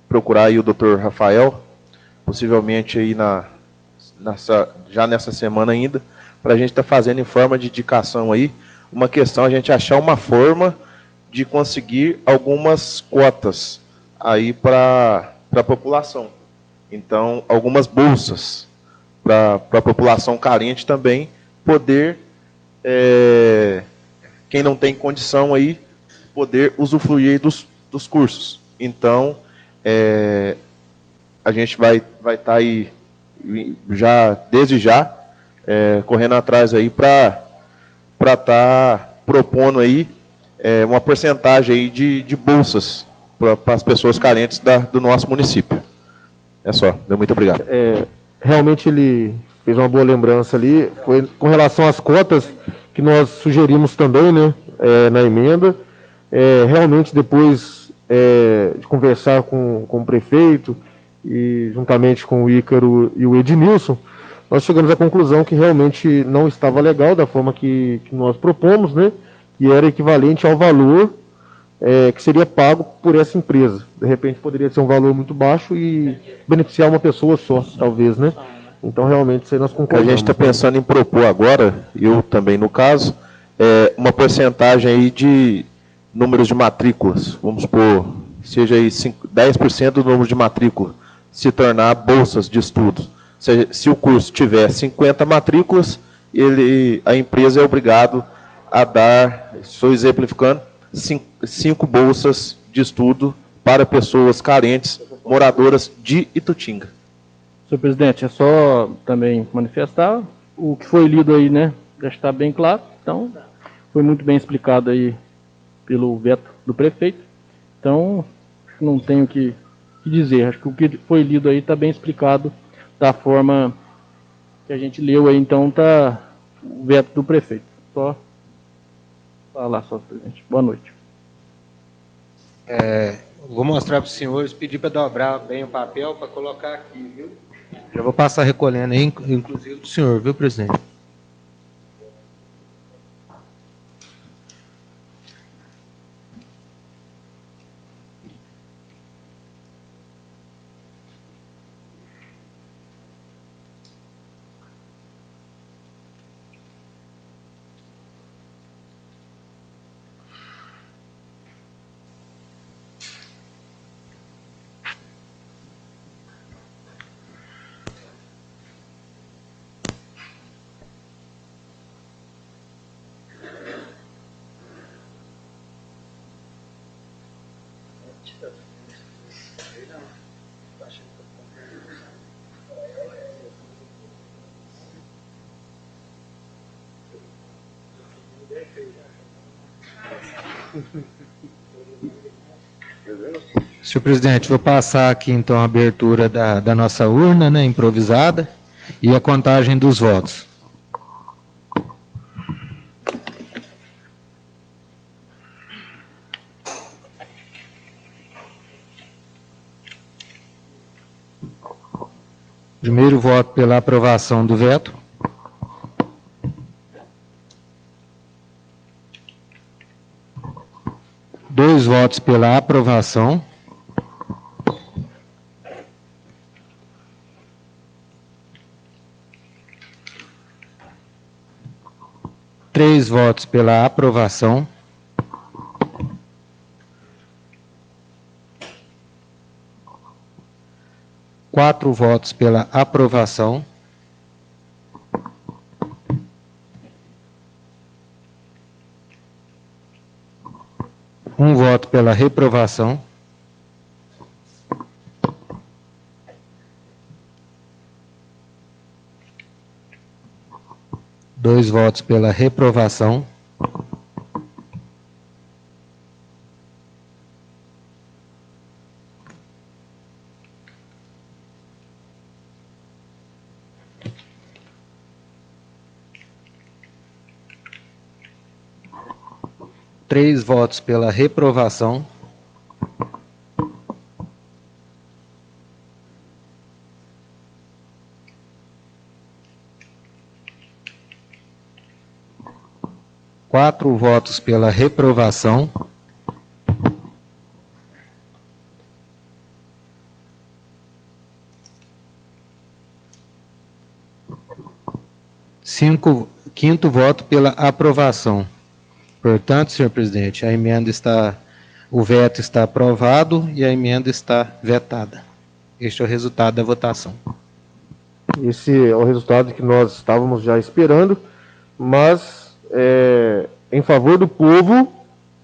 procurar aí o Dr. Rafael, possivelmente aí já nessa semana ainda, para a gente estar fazendo em forma de indicação aí uma questão a gente achar uma forma de conseguir algumas cotas aí para a população. Então, algumas bolsas para a população carente também poder, quem não tem condição aí, poder usufruir dos cursos. Então, a gente vai estar aí, desde já, correndo atrás aí para estar propondo aí uma porcentagem aí de bolsas para as pessoas carentes do nosso município. É só. Muito obrigado. Realmente ele fez uma boa lembrança ali. Foi com relação às cotas que nós sugerimos também, né, na emenda. Realmente, depois de conversar com o prefeito e juntamente com o Ícaro e o Ednilson, nós chegamos à conclusão que realmente não estava legal da forma que nós propomos, né, que era equivalente ao valor que seria pago por essa empresa. De repente poderia ser um valor muito baixo e beneficiar uma pessoa só, talvez, né? Então, realmente, isso aí nós concordamos. A gente está pensando em propor agora, eu também no caso, uma porcentagem aí de números de matrículas. Vamos supor, seja aí 10% do número de matrícula se tornar bolsas de estudo. Ou seja, se o curso tiver 50 matrículas, a empresa é obrigado a dar, estou exemplificando, 5 bolsas de estudo para pessoas carentes, moradoras de Itutinga. Senhor presidente, é só também manifestar o que foi lido aí, né? Já está bem claro. Então, foi muito bem explicado aí pelo veto do prefeito. Então, não tenho o que dizer. Acho que o que foi lido aí está bem explicado da forma que a gente leu aí. Então, está o veto do prefeito. Só falar, senhor presidente. Boa noite. Vou mostrar para os senhores, pedir para dobrar bem o papel para colocar aqui, viu? Já vou passar recolhendo aí, inclusive do senhor, viu, presidente? Senhor presidente, vou passar aqui então a abertura da nossa urna, né, improvisada, e a contagem dos votos. Primeiro voto pela aprovação do veto. Dois votos pela aprovação. Três votos pela aprovação. Quatro votos pela aprovação. Um voto pela reprovação. Dois votos pela reprovação. Três votos pela reprovação. Quatro votos pela reprovação. Quinto voto pela aprovação. Portanto, senhor presidente, o veto está aprovado e a emenda está vetada. Este é o resultado da votação. Esse é o resultado que nós estávamos já esperando, mas em favor do povo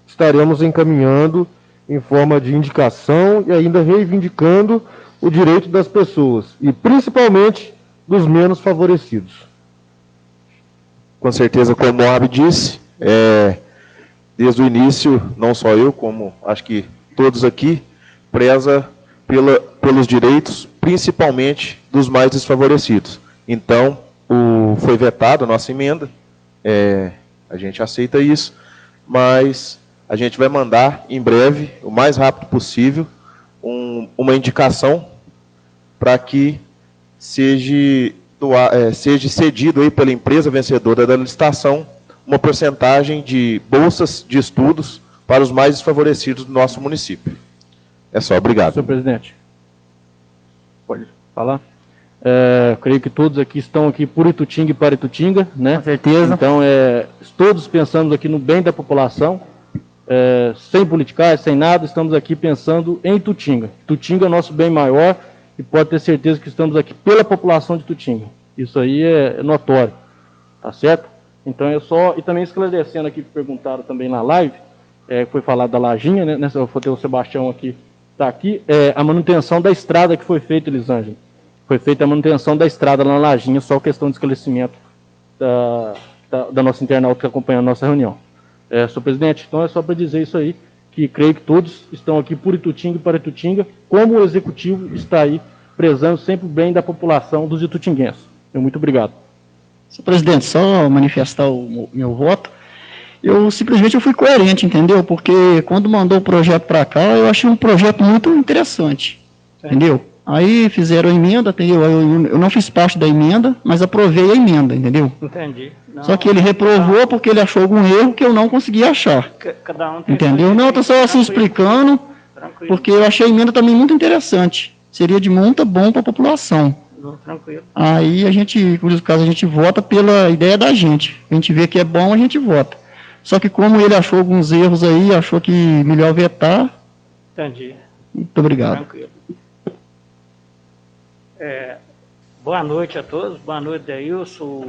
estaremos encaminhando em forma de indicação e ainda reivindicando o direito das pessoas e principalmente dos menos favorecidos. Com certeza, como o Moab disse, desde o início, não só eu, como acho que todos aqui, preza pelos direitos, principalmente dos mais desfavorecidos. Então, foi vetada a nossa emenda, a gente aceita isso, mas a gente vai mandar em breve, o mais rápido possível, uma indicação para que seja cedido aí pela empresa vencedora da licitação uma porcentagem de bolsas de estudos para os mais desfavorecidos do nosso município. É só, obrigado. Senhor presidente, pode falar? Creio que todos aqui estão aqui por Itutinga e para Itutinga, né? Com certeza. Então, todos pensamos aqui no bem da população, sem politicagem, sem nada, estamos aqui pensando em Itutinga. Itutinga é o nosso bem maior e pode ter certeza que estamos aqui pela população de Itutinga. Isso aí é notório, tá certo? Então, e também esclarecendo aqui, que perguntaram também na live, foi falado da lajinha, né? Vou ter o Sebastião aqui, está aqui, a manutenção da estrada que foi feita, Elisângela. Foi feita a manutenção da estrada na lajinha, só questão de esclarecimento da nossa internauta que acompanha a nossa reunião. Senhor presidente, então é só para dizer isso aí, que creio que todos estão aqui por Itutinga e para Itutinga, como o executivo está aí, prezando sempre o bem da população dos itutinguenses. Muito obrigado. Senhor presidente, só manifestar o meu voto. Eu simplesmente fui coerente, entendeu? Porque quando mandou o projeto para cá, eu achei um projeto muito interessante, entendeu? Aí fizeram a emenda, entendeu? Eu não fiz parte da emenda, mas aprovei a emenda, entendeu? Entendi. Não, só que ele reprovou porque ele achou algum erro que eu não consegui achar. Cada um tem Entendeu? Não, eu estou só assim explicando, porque eu achei a emenda também muito interessante. Seria de muito bom para a população. Tranquilo. Aí por caso, a gente vota pela ideia da gente. A gente vê que é bom, a gente vota. Só que como ele achou alguns erros aí, achou que melhor vetar. Entendi. Muito obrigado. Tranquilo. Boa noite a todos. Boa noite, Deilson.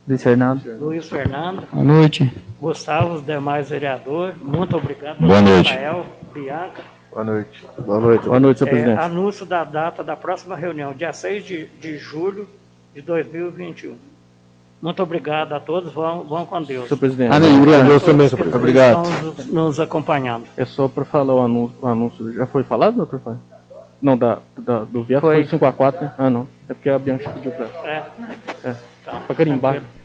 Luiz Fernando. Luiz Fernando. Boa noite. Gustavo, os demais vereadores. Muito obrigado. Boa noite. Rafael, Bianca. Boa noite. Boa noite. Boa noite, senhor presidente. Anúncio da data da próxima reunião, dia 6 de julho de 2021. Muito obrigado a todos. Vão com Deus. Senhor presidente. Amém. Obrigado. Deus também, senhor presidente. Obrigado. Estão nos acompanhando. É só para falar o anúncio. Já foi falado, doutor Fábio? Não, do veto foi 5-4, né? Ah, não. É porque a Bianca pediu para... Tá. Para carimbar. Tranquilo.